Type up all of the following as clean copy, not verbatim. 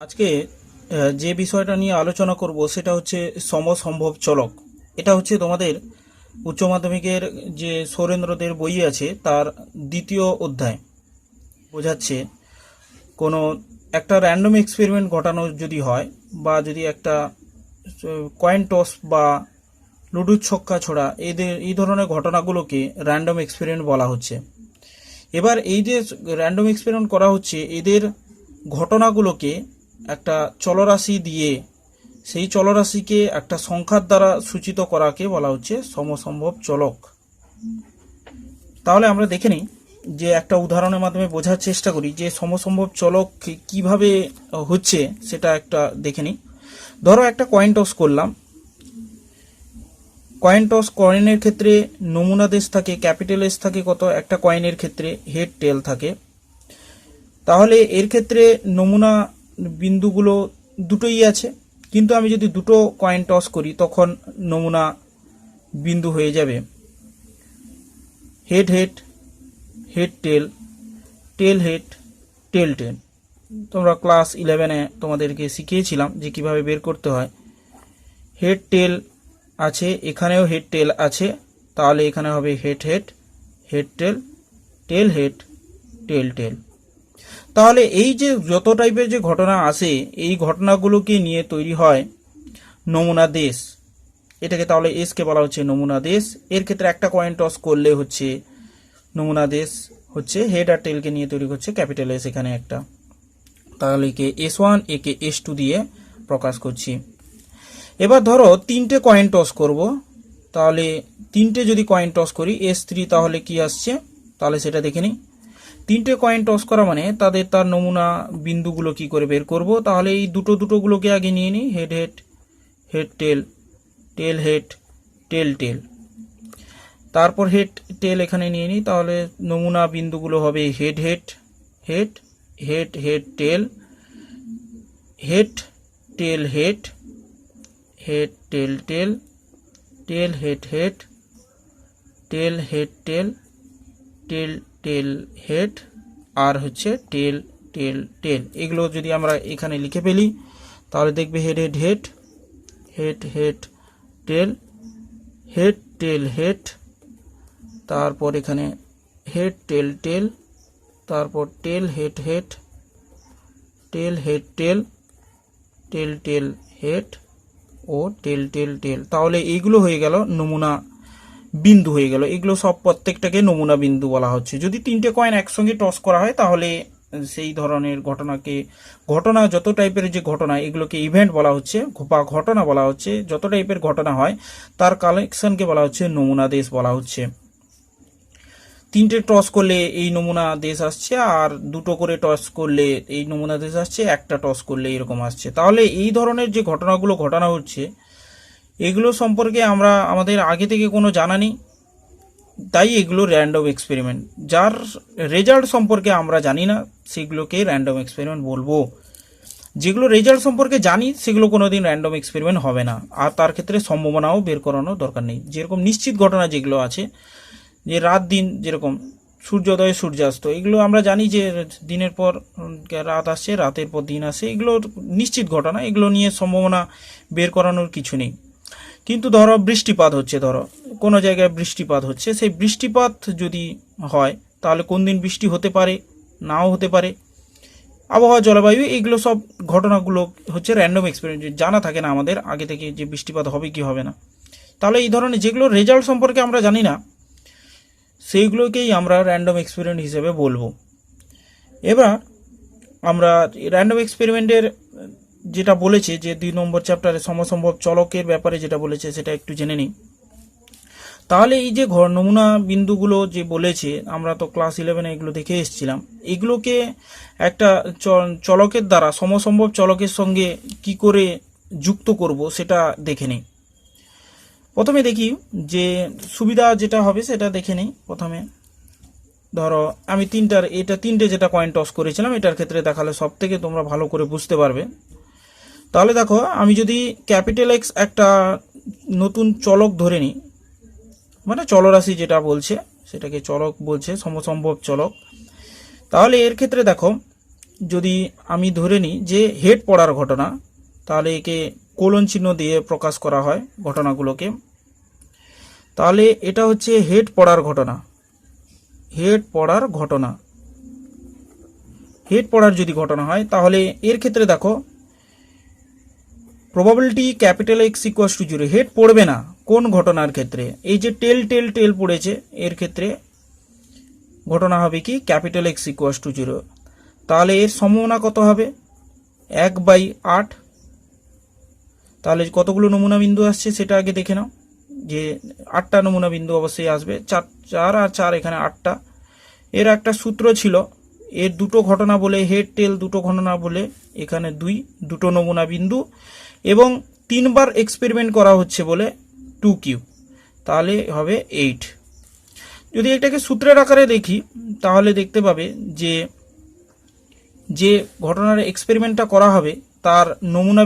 আজকে যে বিষয়টা নিয়ে আলোচনা করব সেটা হচ্ছে সমসম্ভব চলক। এটা হচ্ছে তোমাদের উচ্চ মাধ্যমিকের যে সৌরেন্দ্রদের বই আছে তার দ্বিতীয় অধ্যায়। বোঝাচ্ছে কোনো একটা র্যান্ডম এক্সপেরিমেন্ট ঘটানো যদি হয়, বা যদি একটা কয়েন টস বা লুডুর ছক্কা ছোড়া, এই ধরনের ঘটনাগুলোকে র্যান্ডম এক্সপেরিমেন্ট বলা হচ্ছে। এবার এই যে র্যান্ডম এক্সপেরিমেন্ট করা হচ্ছে, এদের ঘটনাগুলোকে একটা চলরাশি দিয়ে সেই চলরাশিকে একটা সংখ্যার দ্বারা সূচিত করাকে বলা হচ্ছে সমসম্ভব চলক। তাহলে আমরা দেখে নিই যে একটা উদাহরণের মাধ্যমে বোঝার চেষ্টা করি যে সমসম্ভব চলক কিভাবে হচ্ছে, সেটা একটা দেখে নিই। ধরো একটা কয়েন টস করলাম। কয়েনের ক্ষেত্রে নমুনা দেশ থাকে, ক্যাপিটাল এস থাকে কত, একটা কয়েনের ক্ষেত্রে হেড টেল থাকে। তাহলে এর ক্ষেত্রে নমুনা বিন্দুগুলো দুটোই আছে, কিন্তু আমি যদি দুটো কয়েন টস করি তখন নমুনা বিন্দু হয়ে যাবে head head, head tail, tail head, tail tail. তোমরা ক্লাস 11-এ তোমাদেরকে শিখিয়েছিলাম যে কিভাবে বের করতে হয়। হেড টেল আছে, এখানেও হেড টেল আছে, তাহলে এখানে হবে head head, head tail, tail head, tail tail. তাহলে এই যে যত টাইপের যে ঘটনা আসে, এই ঘটনাগুলোকে নিয়ে তৈরি হয় নমুনা দেশ। এটাকে তাহলে এসকে বলা হচ্ছে নমুনা দেশ। এর ক্ষেত্রে একটা কয়েন টস করলে হচ্ছে নমুনা দেশ হচ্ছে হেড আর টেলকে নিয়ে তৈরি হচ্ছে ক্যাপিটাল এস এখানে একটা। তাহলে একে S1 একে S2 দিয়ে প্রকাশ করছি। এবার ধরো তিনটে কয়েন টস করব, তাহলে তিনটে যদি কয়েন টস করি S3, তাহলে কি আসছে তাহলে সেটা দেখে নিই। তিনটে কয়েন টস করা মানে তার নমুনা বিন্দুগুলো কি করে বের করব। তাহলে এই দুটোগুলোকে আগে নিয়ে নিই, head head, head tail, tail head, tail tail. তারপর হেড টেল এখানে নিয়ে নিই, তাহলে নমুনা বিন্দুগুলো হবে head head, head head, head tail, head tail head, head tail tail, tail head head, tail head tail, tail tail head, আর হচ্ছে টেল টেল টেল। এগুলো যদি আমরা এখানে লিখে ফেলি তাহলে দেখবে head head head, head head tail, head tail head, তারপর এখানে হেড টেল টেল, তারপর tail head head, tail head tail, tail tail head ও টেল টেল টেল। তাহলে এইগুলো হয়ে গেল নমুনা বিন্দু হয়ে গেল। এগুলো সব প্রত্যেকটাকে নমুনা বিন্দু বলা হচ্ছে। যদি তিনটে কয়েন একসঙ্গে টস করা হয় তাহলে সেই ধরনের ঘটনা যত টাইপের যে ঘটনা, এগুলোকে ইভেন্ট বলা হচ্ছে বা ঘটনা বলা হচ্ছে। যত টাইপের ঘটনা হয় তার কালেকশনকে বলা হচ্ছে নমুনা দেশ বলা হচ্ছে। তিনটে টস করলে এই নমুনা দেশ আসছে, আর দুটো করে টস করলে এই নমুনা দেশ আসছে, একটা টস করলে এরকম আসছে। তাহলে এই ধরনের যে ঘটনাগুলো ঘটানো হচ্ছে, এগুলো সম্পর্কে আমরা আমাদের আগে থেকে কোনো জানা নেই, তাই এগুলো র্যান্ডম এক্সপেরিমেন্ট। যার রেজাল্ট সম্পর্কে আমরা জানি না সেগুলোকে র্যান্ডম এক্সপেরিমেন্ট বলবো। যেগুলো রেজাল্ট সম্পর্কে জানি সেগুলো কোনোদিন র্যান্ডম এক্সপেরিমেন্ট হবে না, আর তার ক্ষেত্রে সম্ভাবনাও বের করানোর দরকার নেই। যেরকম নিশ্চিত ঘটনা যেগুলো আছে, যে রাত দিন, যেরকম সূর্যোদয় সূর্যাস্ত, এগুলো আমরা জানি যে দিনের পর রাত আসছে, রাতের পর দিন আসে, এগুলো নিশ্চিত ঘটনা, এগুলো নিয়ে সম্ভাবনা বের করানোর কিছু নেই। কিন্তু ধরো বৃষ্টিপাত হচ্ছে, ধরো কোনো জায়গায় বৃষ্টিপাত হচ্ছে, সেই বৃষ্টিপাত যদি হয় তাহলে কোন দিন বৃষ্টি হতে পারে, নাও হতে পারে। আবহাওয়া, জলবায়ু, এগুলো সব ঘটনাগুলো হচ্ছে র্যান্ডম এক্সপেরিমেন্ট। জানা থাকে না আমাদের আগে থেকে যে বৃষ্টিপাত হবে কি হবে না। তাহলে এই ধরনের যেগুলো রেজাল্ট সম্পর্কে আমরা জানি না সেইগুলোকেই আমরা র্যান্ডম এক্সপেরিমেন্ট হিসেবে বলবো। এবার আমরা র্যান্ডম এক্সপেরিমেন্টের যেটা বলেছে, যে 2 নম্বর চ্যাপ্টারে সমসম্ভব চলকের ব্যাপারে যেটা বলেছে সেটা একটু জেনে নিই। তাহলে এই যে নমুনা বিন্দুগুলো যে বলেছে, আমরা তো ক্লাস 11-এ এগুলো দেখে এসেছিলাম, এগুলোকে একটা চলকের দ্বারা, সমসম্ভব চলকের সঙ্গে কি করে যুক্ত করব সেটা দেখে নিই। প্রথমে দেখি যে সুবিধা যেটা হবে সেটা দেখে নিই। প্রথমে ধরো আমি তিনটে যেটা কয়েন টস করেছিলাম, এটার ক্ষেত্রে দেখালে সব থেকে তোমরা ভালো করে বুঝতে পারবে। তাহলে দেখো, আমি যদি ক্যাপিটাল এক্স একটা নতুন চলক ধরে নিই, মানে চলরাশি যেটা বলছে সেটাকে চলক বলছে, সমসম্ভব চলক। তাহলে এর ক্ষেত্রে দেখো যদি আমি ধরে নিই যে হেড পড়ার ঘটনা, তাহলে একে কোলন চিহ্ন দিয়ে প্রকাশ করা হয় ঘটনাগুলোকে। তাহলে এটা হচ্ছে হেড পড়ার ঘটনা। হেড পড়ার ঘটনা, হেড পড়ার যদি ঘটনা হয় তাহলে এর ক্ষেত্রে দেখো probability capital x equals to 0। Head পড়বে না কোন ঘটনার ক্ষেত্রে? এই যে টেল টেল টেল পড়েছে, এর ক্ষেত্রে ঘটনা হবে কি ক্যাপিটাল এক্স ইকুয়াস টু 0। তাহলে এর সম্ভাবনা কত হবে? 1/8। তাহলে কতগুলো নমুনা বিন্দু আসছে সেটা আগে দেখে নাও, যে 8টা নমুনা বিন্দু অবশ্যই আসবে। 4 আর 4 এখানে 8টা। এর একটা সূত্র ছিল, এর দুটো ঘটনা বলে হেড টেল দুটো ঘটনা বলে এখানে দুটো নমুনা বিন্দু এবং 3বার এক্সপেরিমেন্ট করা হচ্ছে বলে 2 কিউব, তাহলে হবে 8। যদি এটাকে সূত্রের আকারে দেখি তাহলে দেখতে পাবে যে যে ঘটনার এক্সপেরিমেন্টটা করা হবে তার নমুনা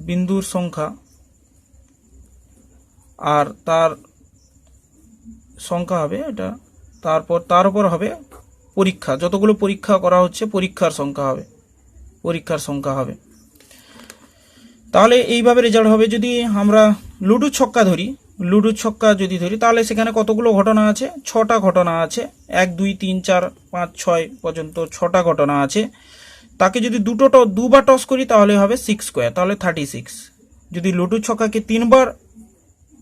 বিন্দুর সংখ্যা আর তার সংখ্যা হবে এটা, তারপর তার উপর হবে পরীক্ষা, যতগুলো পরীক্ষা করা হচ্ছে পরীক্ষার সংখ্যা হবে। তাহলে এইভাবে রেজাল্ট হবে। যদি আমরা লুডো ছক্কা যদি ধরি তাহলে সেখানে কতগুলো ঘটনা আছে? 6টা ঘটনা আছে। 1 2 3 4 5 6 পর্যন্ত 6টা ঘটনা আছে। তাকে যদি দুবার টস করি তাহলে হবে 6 স্কোয়ার, তাহলে 36। যদি লুডো ছক্কাকে 3বার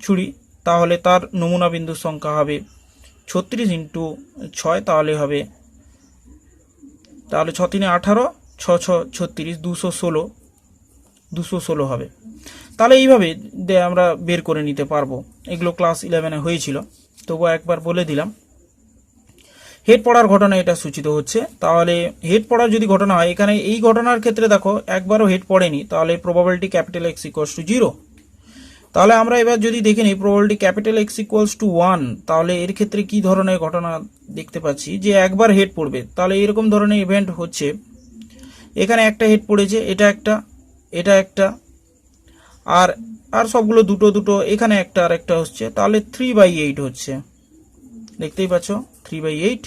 ছুড়ি তাহলে তার নমুনা বিন্দুর সংখ্যা হবে 36 × 6, তাহলে 6 3 18, 6 6 36, 216 হবে। তাহলে এইভাবে আমরা বের করে নিতে পারবো। এগুলো ক্লাস 11-এ হয়েছিল, তবুও একবার বলে দিলাম। হেড পড়ার ঘটনা এটা সূচিত হচ্ছে। তাহলে হেড পড়ার যদি ঘটনা হয়, এখানে এই ঘটনার ক্ষেত্রে দেখো একবারও হেড পড়েনি, তাহলে probability capital x equals two 0। তাহলে আমরা এবার যদি দেখে নিই probability capital x equals two 1, তাহলে এর ক্ষেত্রে কি ধরনের ঘটনা দেখতে পাচ্ছি? যে একবার হেড পড়বে। তাহলে এরকম ধরনের ইভেন্ট হচ্ছে, এখানে একটা হেড পড়েছে, এটা একটা আর সবগুলো দুটো, এখানে একটা আর একটা হচ্ছে, তাহলে 3/8 হচ্ছে। দেখতেই পাচ্ছ 3/8।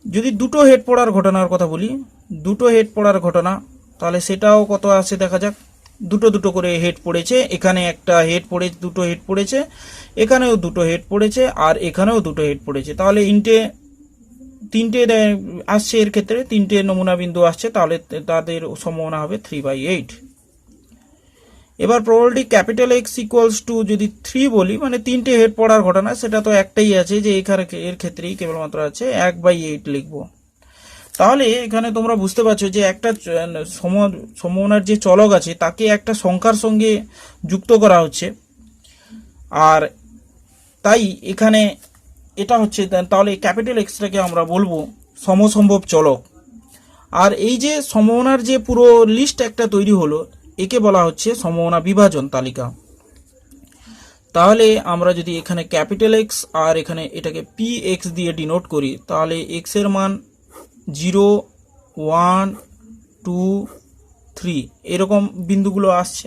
যদি দুটো হেড পড়ার ঘটনার কথা বলি, তাহলে সেটাও কত আছে দেখা যাক। দুটো করে হেড পড়েছে, এখানে একটা হেড পড়ে, দুটো হেড পড়েছে, এখানেও দুটো হেড পড়েছে, আর এখানেও দুটো হেড পড়েছে। তাহলে তিনটে আসছে, এর ক্ষেত্রে 3টে নমুনা বিন্দু আসছে, তাহলে তাদের সম্ভাবনা হবে 3/8। এবার probability capital x equals two যদি 3 বলি, মানে 3টে হেড পড়ার ঘটনা, সেটা তো একটাই আছে, যে এর ক্ষেত্রেই কেবলমাত্র আছে 1/8 লিখবো। তাহলে এখানে তোমরা বুঝতে পারছো যে একটা সম্ভাবনার যে চলক আছে তাকে একটা সংখ্যার সঙ্গে যুক্ত করা হচ্ছে, আর তাই এখানে এটা হচ্ছে, তাহলে ক্যাপিটাল এক্সটাকে আমরা বলবো সমসম্ভব চলক। আর এই যে সম্ভাবনার যে পুরো লিস্ট একটা তৈরি হলো, একে বলা হচ্ছে সম্ভাবনা বিভাজন তালিকা। তাহলে আমরা যদি এখানে ক্যাপিটাল এক্স আর এখানে এটাকে px দিয়ে ডিনোট করি, তাহলে এক্স এর মান 0 1 2 3 এরকম বিন্দুগুলো আসছে।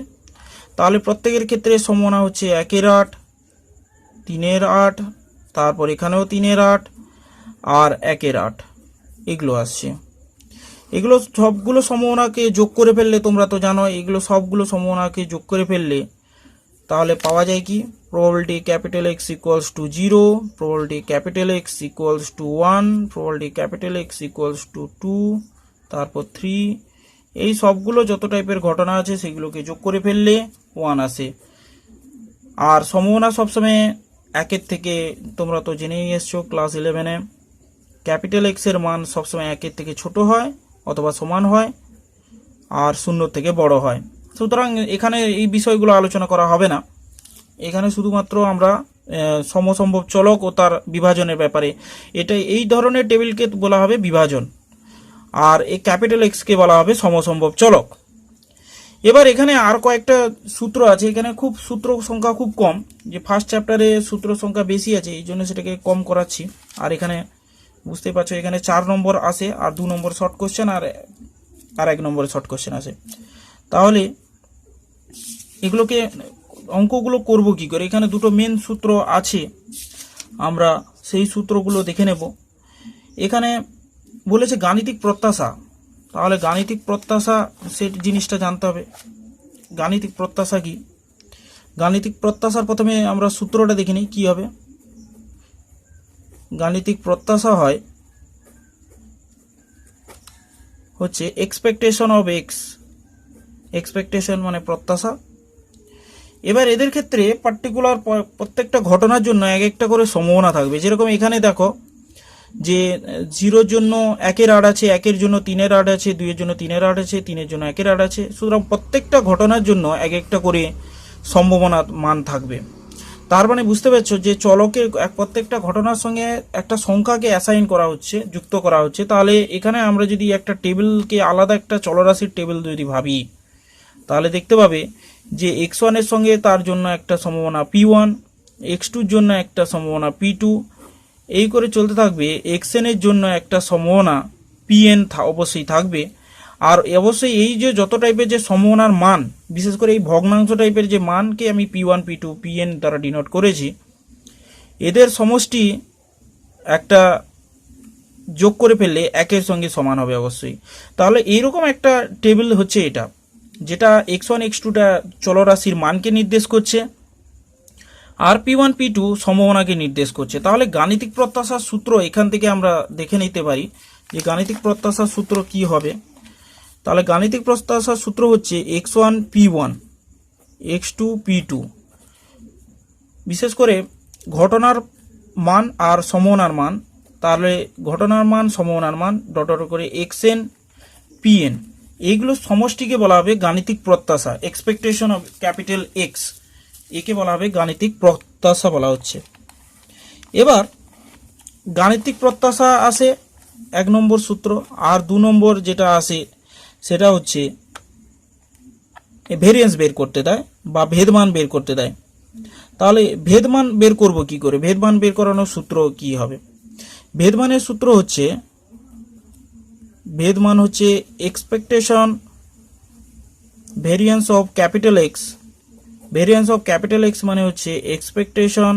তাহলে প্রত্যেকের ক্ষেত্রে সম্ভাবনা হচ্ছে 1/8, 3/8, তারপর এখানেও 3/8 আর 1/8 এগুলো আসছে। এগুলো সবগুলো সম্ভাবনাকে যোগ করে ফেললে, তোমরা তো জানো এগুলো সবগুলো সম্ভাবনাকে যোগ করে ফেললে তাহলে পাওয়া যায় কি probability capital x equals two 0, probability capital x equals two 1, probability capital x equals two 2, তারপর 3। এই সবগুলো যত টাইপের ঘটনা আছে সেগুলোকে যোগ করে ফেললে 1 আসে। আর সম্ভাবনা সবসময় 1-এর থেকে, তোমরা তো জেনেই এসছো ক্লাস 11-এ, ক্যাপিটাল এক্স এর মান সবসময় 1-এর থেকে ছোট হয় অথবা সমান হয়, আর 0 থেকে বড় হয়। সুতরাং এখানে এই বিষয়গুলো আলোচনা করা হবে না, এখানে শুধুমাত্র আমরা সমসম্ভব চলক ও তার বিভাজনের ব্যাপারে, এই ধরনের টেবিলকে বলা হবে বিভাজন, আর এই ক্যাপিটাল এক্সকে বলা হবে সমসম্ভব চলক। এবার এখানে আর কয়েকটা সূত্র আছে, এখানে সূত্র সংখ্যা খুব কম, যে ফার্স্ট চ্যাপ্টারে সূত্র সংখ্যা বেশি আছে, এই জন্য সেটাকে কম করাচ্ছি। আর এখানে বুঝতে পারছো এখানে 4 নম্বর আসে, আর 2 নম্বর শর্ট কোশ্চেন, আর 1 নম্বরে শর্ট কোশ্চেন আসে। তাহলে এগুলোকে অঙ্কগুলো করব কি করে? এখানে দুটো মেন সূত্র আছে, আমরা সেই সূত্রগুলো দেখে নেব। এখানে বলেছে গাণিতিক প্রত্যাশা, তাহলে গাণিতিক প্রত্যাশা সে জিনিসটা জানতে হবে। গাণিতিক প্রত্যাশা কি? গাণিতিক প্রত্যাশার প্রথমে আমরা সূত্রটা দেখে নিই কি হবে। গাণিতিক প্রত্যাশা হচ্ছে এক্সপেকটেশন অফ এক্স, এক্সপেকটেশন মানে প্রত্যাশা। এবার এদের ক্ষেত্রে পার্টিকুলার প্রত্যেকটা ঘটনার জন্য এক একটা করে সম্ভাবনা থাকবে। যেরকম এখানে দেখো যে 0-এর জন্য 1-এর আট আছে, 1-এর জন্য 3-এর আট আছে, 2-এর জন্য 3-এর আট আছে, 3-এর জন্য 1-এর আট আছে। সুতরাং প্রত্যেকটা ঘটনার জন্য এক একটা করে সম্ভাবনা মান থাকবে। তার মানে বুঝতে পারছো যে চলকের প্রত্যেকটা ঘটনার সঙ্গে একটা সংখ্যাকে অ্যাসাইন করা হচ্ছে, যুক্ত করা হচ্ছে। তাহলে এখানে আমরা যদি একটা টেবিলকে আলাদা একটা চলরাশির টেবিল যদি ভাবি, তাহলে দেখতে পাবে যে x1 এর সঙ্গে তার জন্য একটা সম্ভাবনা p1, x2 এর জন্য একটা সম্ভাবনা p2, এই করে চলতে থাকবে। xn এর জন্য একটা সম্ভাবনা pn অবশ্যই থাকবে। আর অবশ্যই এই যে যত টাইপের যে সম্ভাবনার মান, বিশেষ করে এই ভগ্নাংশ টাইপের যে মানকে আমি p1 p2 pn দ্বারা ডিনোট করেছি, এদের সমষ্টি একটা যোগ করে ফেললে 1-এর সঙ্গে সমান হবে অবশ্যই। তাহলে এইরকম একটা টেবিল হচ্ছে এটা, যেটা x1 x2টা চলরাশির মানকে নির্দেশ করছে, আর p1 p2 সম্ভাবনাকে নির্দেশ করছে। তাহলে গাণিতিক প্রত্যাশার সূত্র এখান থেকে আমরা দেখে নিতে পারি যে গাণিতিক প্রত্যাশার সূত্র কি হবে। তাহলে গাণিতিক প্রত্যাশার সূত্র হচ্ছে x1 p1 x2 p2। বিশেষ করে ঘটনার মান আর সম্ভাবনার মান, তাহলে ঘটনার মান সম্ভাবনার মান ডট ডট করে xn pn, এইগুলো সমষ্টিকে বলা হবে গাণিতিক প্রত্যাশা, এক্সপেকটেশন অফ ক্যাপিটাল এক্স, একে বলা হবে গাণিতিক প্রত্যাশা বলা হচ্ছে। এবার গাণিতিক প্রত্যাশা আসে 1 নম্বর সূত্র, আর 2 নম্বর যেটা আসে সেটা হচ্ছে ভেরিয়েন্স বের করতে দেয় বা ভেদমান বের করতে দেয়। তাহলে ভেদমান বের করব কি করে? ভেদমান বের করানোর সূত্র কি হবে? ভেদমানের সূত্র হচ্ছে, ভেদমান হচ্ছে expectation variance of capital x. Variance of capital x মানে হচ্ছে expectation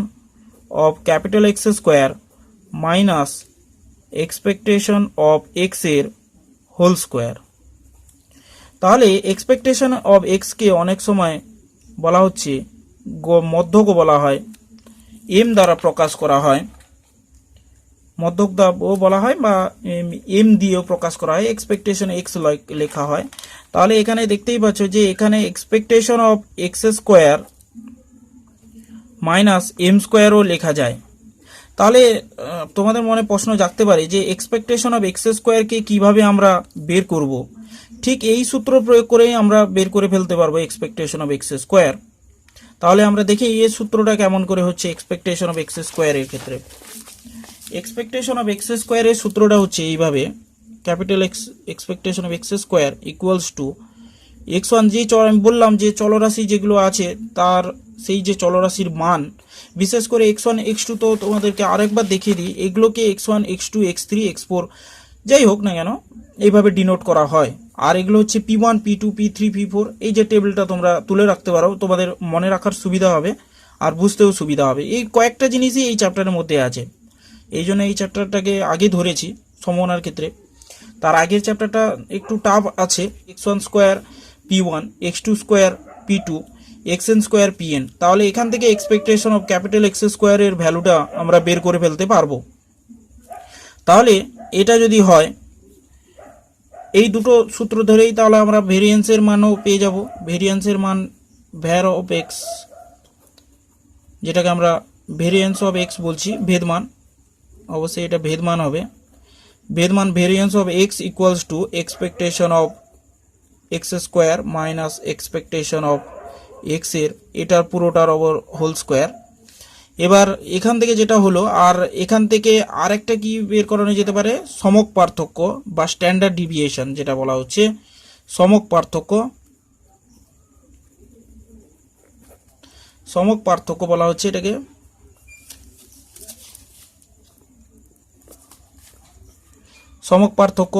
of capital x square minus expectation of x এর হোল স্কোয়ার। তাহলে এক্সপেকটেশন অফ এক্স কে অনেক সময় বলা হচ্ছে মধ্যক বলা হয়, এম দ্বারা প্রকাশ করা হয়, মধ্যক ও বলা হয় বা এম দিয়েও প্রকাশ করা হয়, এক্সপেকটেশন এক্স লেখা হয়। তাহলে এখানে দেখতেই পাচ্ছ যে এখানে expectation of x square minus m স্কোয়ারও লেখা যায়। তাহলে তোমাদের মনে প্রশ্ন জাগতে পারে যে এক্সপেকটেশন অফ এক্স স্কোয়ারকে কিভাবে আমরা বের করব? ঠিক এই সূত্র প্রয়োগ করেই আমরা বের করে ফেলতে পারবো এক্সপেকটেশন অফ এক্স স্কোয়ার। তাহলে আমরা দেখি এই সূত্রটা কেমন করে হচ্ছে এক্সপেকটেশন অফ এক্স স্কোয়ারের ক্ষেত্রে। এক্সপেকটেশন অফ এক্স স্কোয়ারের সূত্রটা হচ্ছে এইভাবে, capital x expectation of x square equals to x1, যে আমি বললাম যে চলরাশি যেগুলো আছে তার সেই যে চলরাশির মান, বিশেষ করে x1 x2 তো তোমাদেরকে আরেকবার দেখিয়ে দিই, এগুলোকে x1 x2 x3 x4 যাই হোক না কেন এইভাবে ডিনোট করা হয়। আর এগুলো হচ্ছে p1 p2 p3 p4, এই যে টেবিলটা তোমরা তুলে রাখতে পারো, তোমাদের মনে রাখার সুবিধা হবে আর বুঝতেও সুবিধা হবে। এই কয়েকটা জিনিসই এই চ্যাপ্টারের মধ্যে আছে, এই জন্য এই চ্যাপ্টারটাকে আগে ধরেছি সম্ভাবনার ক্ষেত্রে। তার আগের চ্যাপ্টারটা একটু টাফ আছে, x1 square p1 x2 square p2 xn square pn। তাহলে এখান থেকে এক্সপেকটেশন অফ ক্যাপিটাল এক্স স্কোয়ারের ভ্যালুটা আমরা বের করে ফেলতে পারবো। তাহলে এটা যদি হয় এই দুটো সূত্র ধরেই, তাহলে আমরা ভেরিয়েন্সের মানও পেয়ে যাব। ভেরিয়েন্সের মান ভ্যার অফ এক্স, যেটাকে আমরা ভেরিয়েন্স অফ এক্স বলছি, ভেদমান, অবশ্যই এটা ভেদমান হবে। ভেদমান variance of x equals to expectation of x square minus expectation of x এর এটার পুরোটার ওভার হোল স্কোয়ার। এবার এখান থেকে যেটা হলো, আর এখান থেকে আরেকটা কি বের করানো যেতে পারে, সমক পার্থক্য বা স্ট্যান্ডার্ড ডিভিয়েশন যেটা বলা হচ্ছে, সমক পার্থক্য, সমক পার্থক্য বলা হচ্ছে এটাকে। সমক পার্থক্য,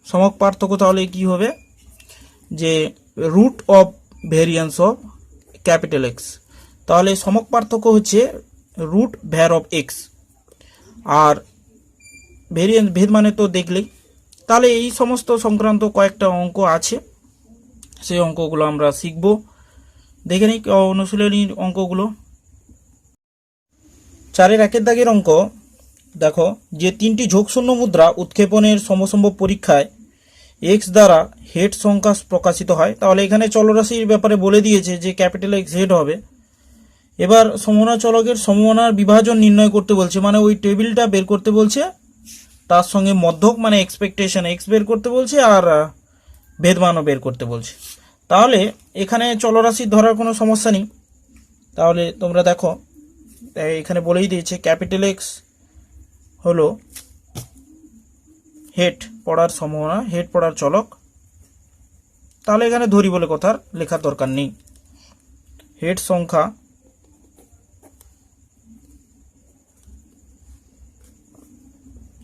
সমক পার্থক্য তাহলে কি হবে যে root of variance of capital X. তাহলে সমক পার্থক্য হচ্ছে রুট ভ্যার অফ এক্স, আর ভেরিয়েন্স ভেদ মানে তো দেখলেই। তাহলে এই সমস্ত সংক্রান্ত কয়েকটা অঙ্ক আছে, সেই অঙ্কগুলো আমরা শিখব। দেখে নিই অনুশীলনীর অঙ্কগুলো। 4-এর 1-এর দাগের অঙ্ক দেখো, যে 3টি ঝোঁকশূন্য মুদ্রা উৎক্ষেপণের সমসম্ভব পরীক্ষায় এক্স দ্বারা হেড সংখ্যা প্রকাশিত হয়। তাহলে এখানে চলরাশির ব্যাপারে বলে দিয়েছে যে ক্যাপিটাল এক্স হেড হবে। এবার সমমনা চলকের সমমনার বিভাজন নির্ণয় করতে বলছে, মানে ওই টেবিলটা বের করতে বলছে, তার সঙ্গে মধ্যক মানে এক্সপেকটেশন এক্স বের করতে বলছে, আর ভেদমানও বের করতে বলছে। তাহলে এখানে চলরাশি ধরার কোনো সমস্যা নেই। তাহলে তোমরা দেখো এখানে বলেই দিয়েছে ক্যাপিটাল এক্স হলো হেড পড়ার সম্ভাবনা, হেড পড়ার চলক। তাহলে এখানে ধরি বলে কথার লেখার দরকার নেই। হেড সংখ্যা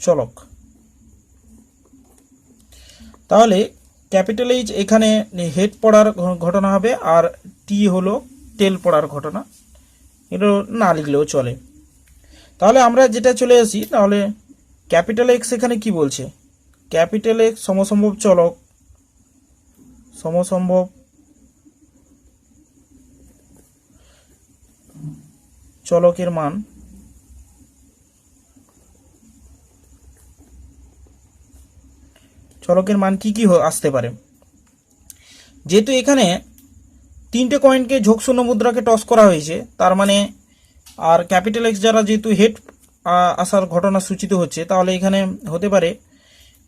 চলক। তাহলে ক্যাপিটাল এইচ এখানে হেড পড়ার ঘটনা হবে, আর টি হলো টেল পড়ার ঘটনা। এটা না লিখলেও চলে। তাহলে আমরা যেটা চলে আসি, তাহলে ক্যাপিটাল এক্স এখানে কি বলছে, ক্যাপিটাল এক্স সমসম্ভব চলক, সমসম্ভব চলকের মান কি কি আসতে পারে। যেহেতু এখানে 3টে কয়েনকে ঝোঁকশূন্য মুদ্রাকে টস করা হয়েছে, তার মানে আর ক্যাপিটাল এক্স যারা যেহেতু হেড আসার ঘটনা সূচিত হচ্ছে, তাহলে এখানে হতে পারে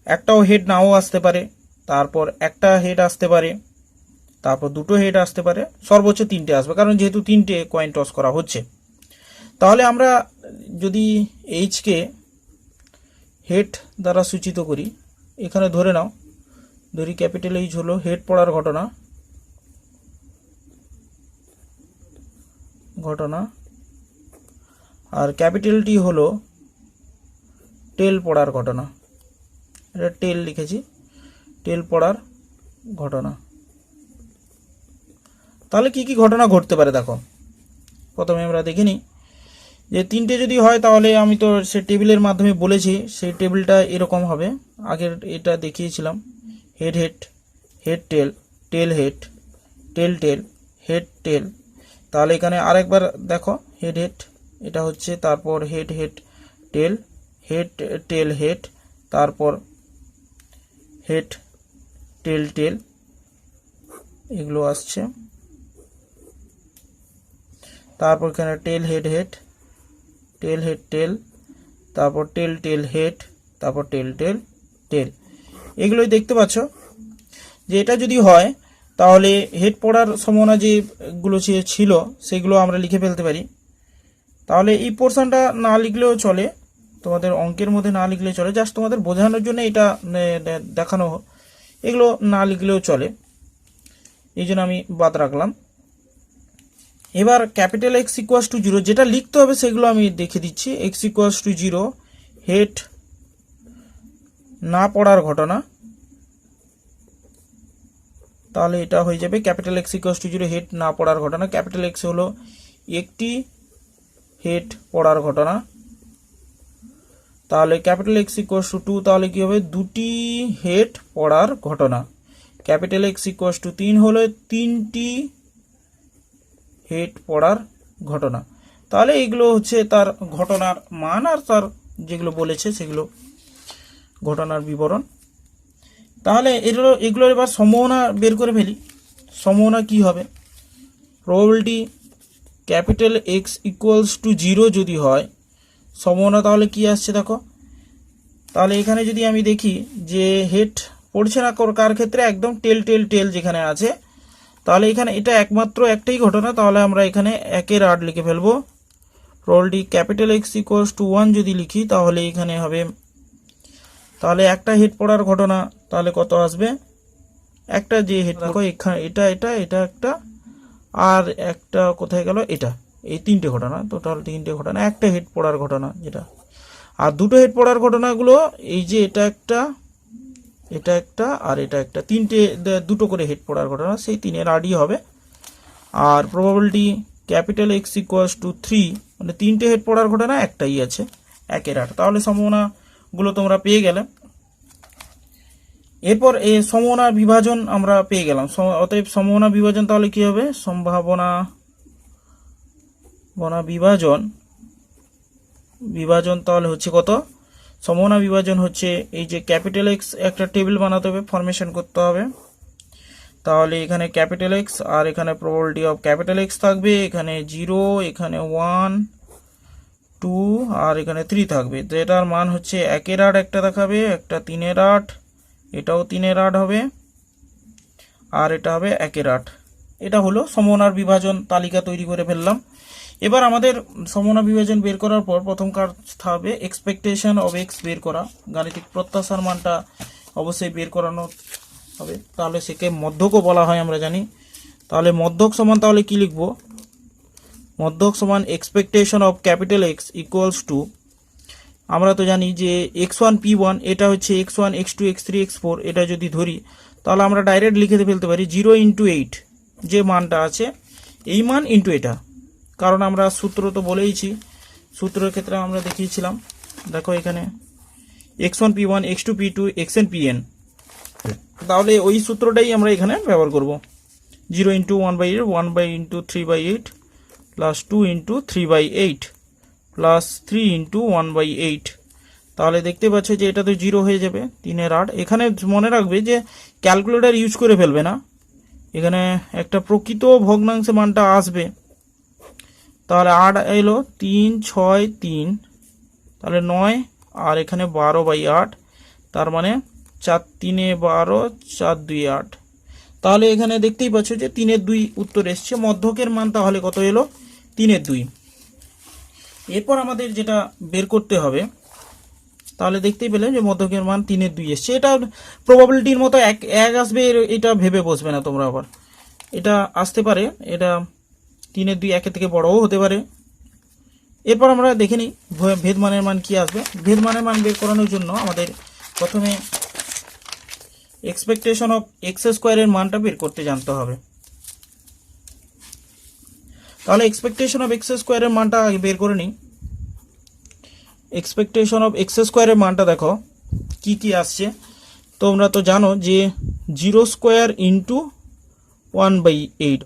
একটাও হেড নাও আসতে পারে, তারপর একটা হেড আসতে পারে, তারপর দুটো হেড আসতে পারে, সর্বোচ্চ 3টে আসবে, কারণ যেহেতু 3টে কয়েন টস করা হচ্ছে। তাহলে আমরা যদি এইচকে হেড দ্বারা সূচিত করি, এখানে ধরে নাও, ধরি ক্যাপিটাল এইচ হলো হেড পড়ার ঘটনা, আর ক্যাপিটাল টি হলো টেল পড়ার ঘটনা। এটা টেল লিখেছি, টেল পড়ার ঘটনা। তাহলে কি কি ঘটনা ঘটতে পারে দেখো, প্রথমে আমরা দেখে নিই যে 3টে যদি হয়, তাহলে আমি তো সে টেবিলের মাধ্যমে বলেছি, সেই টেবিলটা এরকম হবে। আগের এটা দেখিয়েছিলাম, head head, head tail, tail head, tail tail, head tail. তাহলে এখানে আরেকবার দেখো, হেড হেড এটা হচ্ছে, তারপর head head tail, head tail head, তারপর হেড টেল টেল, এগুলো আসছে। তারপর এখানে tail head head, tail head tail, তারপর টেল টেল হেড, তারপর টেল টেল টেল। এগুলোই দেখতে পাচ্ছ যে এটা যদি হয়, তাহলে হেড পড়ার সম্ভাবনা যেগুলো ছিল সেগুলো আমরা লিখে ফেলতে পারি। তাহলে এই পোর্শনটা না লিখলেও চলে, তোমাদের অঙ্কের মধ্যে না লিখলে চলে, জাস্ট তোমাদের বোঝানোর জন্য এটা দেখানো, এগুলো না লিখলেও চলে, এই জন্য আমি বাদ রাখলাম। এবার ক্যাপিটাল এক্স ইকুয়াস টু 0 যেটা লিখতে হবে সেগুলো আমি দেখে দিচ্ছি। এক্স ইকুয়াস টু 0 হেড না পড়ার ঘটনা, তাহলে এটা হয়ে যাবে capital x equals to 0 head না পড়ার ঘটনা। ক্যাপিটাল এক্স হলো একটি হেড পড়ার ঘটনা। তাহলে ক্যাপিটাল এক্স ইকুয়াস টু 2, তাহলে কি হবে, দুটি হেড পড়ার ঘটনা। ক্যাপিটাল এক্স ইকুয়াস টু 3 হলো 3টি হেড পড়ার ঘটনা। তাহলে এগুলো হচ্ছে তার ঘটনার মান, আর তার যেগুলো বলেছে সেগুলো ঘটনার বিবরণ। তাহলে এগুলোর এবার সম্ভাবনা বের করে ফেলি। সম্ভাবনা কি হবে, probability capital x equals two 0 যদি হয়, সম্ভাবনা তাহলে কি আসছে দেখো। তাহলে এখানে যদি আমি দেখি যে হেড পড়ছে না কার ক্ষেত্রে, একদম টেল টেল টেল যেখানে আছে, তাহলে এখানে এটা একমাত্র একটাই ঘটনা। তাহলে আমরা এখানে 1/8 লিখে ফেলবো। Probability capital x equals two 1 যদি লিখি, তাহলে এখানে হবে, তাহলে একটা হেড পড়ার ঘটনা, তাহলে কত আসবে, একটা যে হেড দেখো এখানে এটা এটা এটা একটা, আর একটা কোথায় গেল, এটা, এই 3টে ঘটনা, টোটাল 3টে ঘটনা, একটা হেড পড়ার ঘটনা যেটা। আর দুটো হেড পড়ার ঘটনাগুলো এই যে এটা একটা, এটা একটা, আর এটা একটা, 3টে, দুটো করে হেড পড়ার ঘটনা, সেই 3-এর আরই হবে। আর probability capital x equals to 3, মানে 3টে হেড পড়ার ঘটনা একটাই আছে, 1/8। তাহলে সম্ভাবনা গুলো তোমরা পেয়ে গেলে। এরপর এই সম্ভাবনা বিভাজন আমরা পেয়ে গেলাম। অতএব সম্ভাবনা বিভাজন তাহলে কি হবে, সম্ভাবনা বিভাজন তাহলে হচ্ছে কত, সম্ভাবনা বিভাজন হচ্ছে এই যে ক্যাপিটাল এক্স একটা টেবিল বানাতে হবে, ফরমেশন করতে হবে। তাহলে এখানে ক্যাপিটাল এক্স আর এখানে প্রবাবিলিটি অফ ক্যাপিটাল এক্স থাকবে, এখানে 0, এখানে 1, 2 আর এখানে 3 থাকবে। তো এটার মান হচ্ছে 1/8 একটা দেখাবে, একটা 3/8, এটাও 3/8 হবে, আর এটা হবে 1/8। এটা হলো সম্ভাবনার বিভাজন তালিকা তৈরি করে ফেললাম। এবার আমাদের সম্ভাবনা বিভাজন বের করার পর প্রথম কাজ হবে এক্সপেকটেশন অফ এক্স বের করা। গাণিতিক প্রত্যাশার মানটা অবশ্যই বের করানো হবে, তাহলে সেকে মধ্যকও বলা হয় আমরা জানি। তাহলে মধ্যক সমান তাহলে কি লিখব, মধ্যক সমান expectation of capital x equals two, আমরা তো জানি যে x1 p1 এটা হচ্ছে x1 x2 x3 x4, এটা যদি ধরি তাহলে আমরা ডাইরেক্ট লিখে ফেলতে পারি 0 × 8 যে মানটা আছে এই মান ইন্টু এটা, কারণ আমরা সূত্র তো বলেইছি, সূত্রের ক্ষেত্রে আমরা দেখিয়েছিলাম। দেখো এখানে x1 p1 x2 p2 xn pn, তাহলে ওই সূত্রটাই আমরা এখানে ব্যবহার করব। 0 × 1/8 1 × 3/8 প্লাস 2 × 3/8 প্লাস 3 × 1/8। তাহলে দেখতে পাচ্ছ যে এটা তো 0 হয়ে যাবে, 3/8। এখানে মনে রাখবে যে ক্যালকুলেটর ইউজ করে ফেলবে না, এখানে একটা প্রকৃত ভগ্নাংশে মানটা আসবে। তাহলে 8 এলো, 3 6 3, তাহলে 9, আর এখানে 12/8, তার মানে 4 3 12 4 2 8। তাহলে এখানে দেখতেই পাচ্ছ যে 3/2 উত্তর এসছে। মধ্যকের মান তাহলে কত এলো, 3/2। এরপর আমাদের যেটা বের করতে হবে, তাহলে দেখতেই পেলে যে মধ্যকের মান 3/2 এসছে। এটা প্রবাবিলিটির মতো এক আসবে, এটা ভেবে বসবে না তোমরা, আবার এটা আসতে পারে, এটা 3/2 1 থেকে বড়ও হতে পারে। এরপর আমরা দেখে নিই ভেদমানের মান কি আসবে। ভেদমানের মান বের করানোর জন্য আমাদের প্রথমে এক্সপেকটেশন অফ এক্স স্কোয়ারের মানটা বের করতে জানতে হবে। তাহলে এক্সপেকটেশন অফ এক্স স্কোয়ারের মানটা আগে বের করে নিই। এক্সপেকটেশন অফ এক্স স্কোয়ারের মানটা দেখো কি কি আসছে। তোমরা তো জানো যে 0 স্কোয়ার ইন্টু 1/8,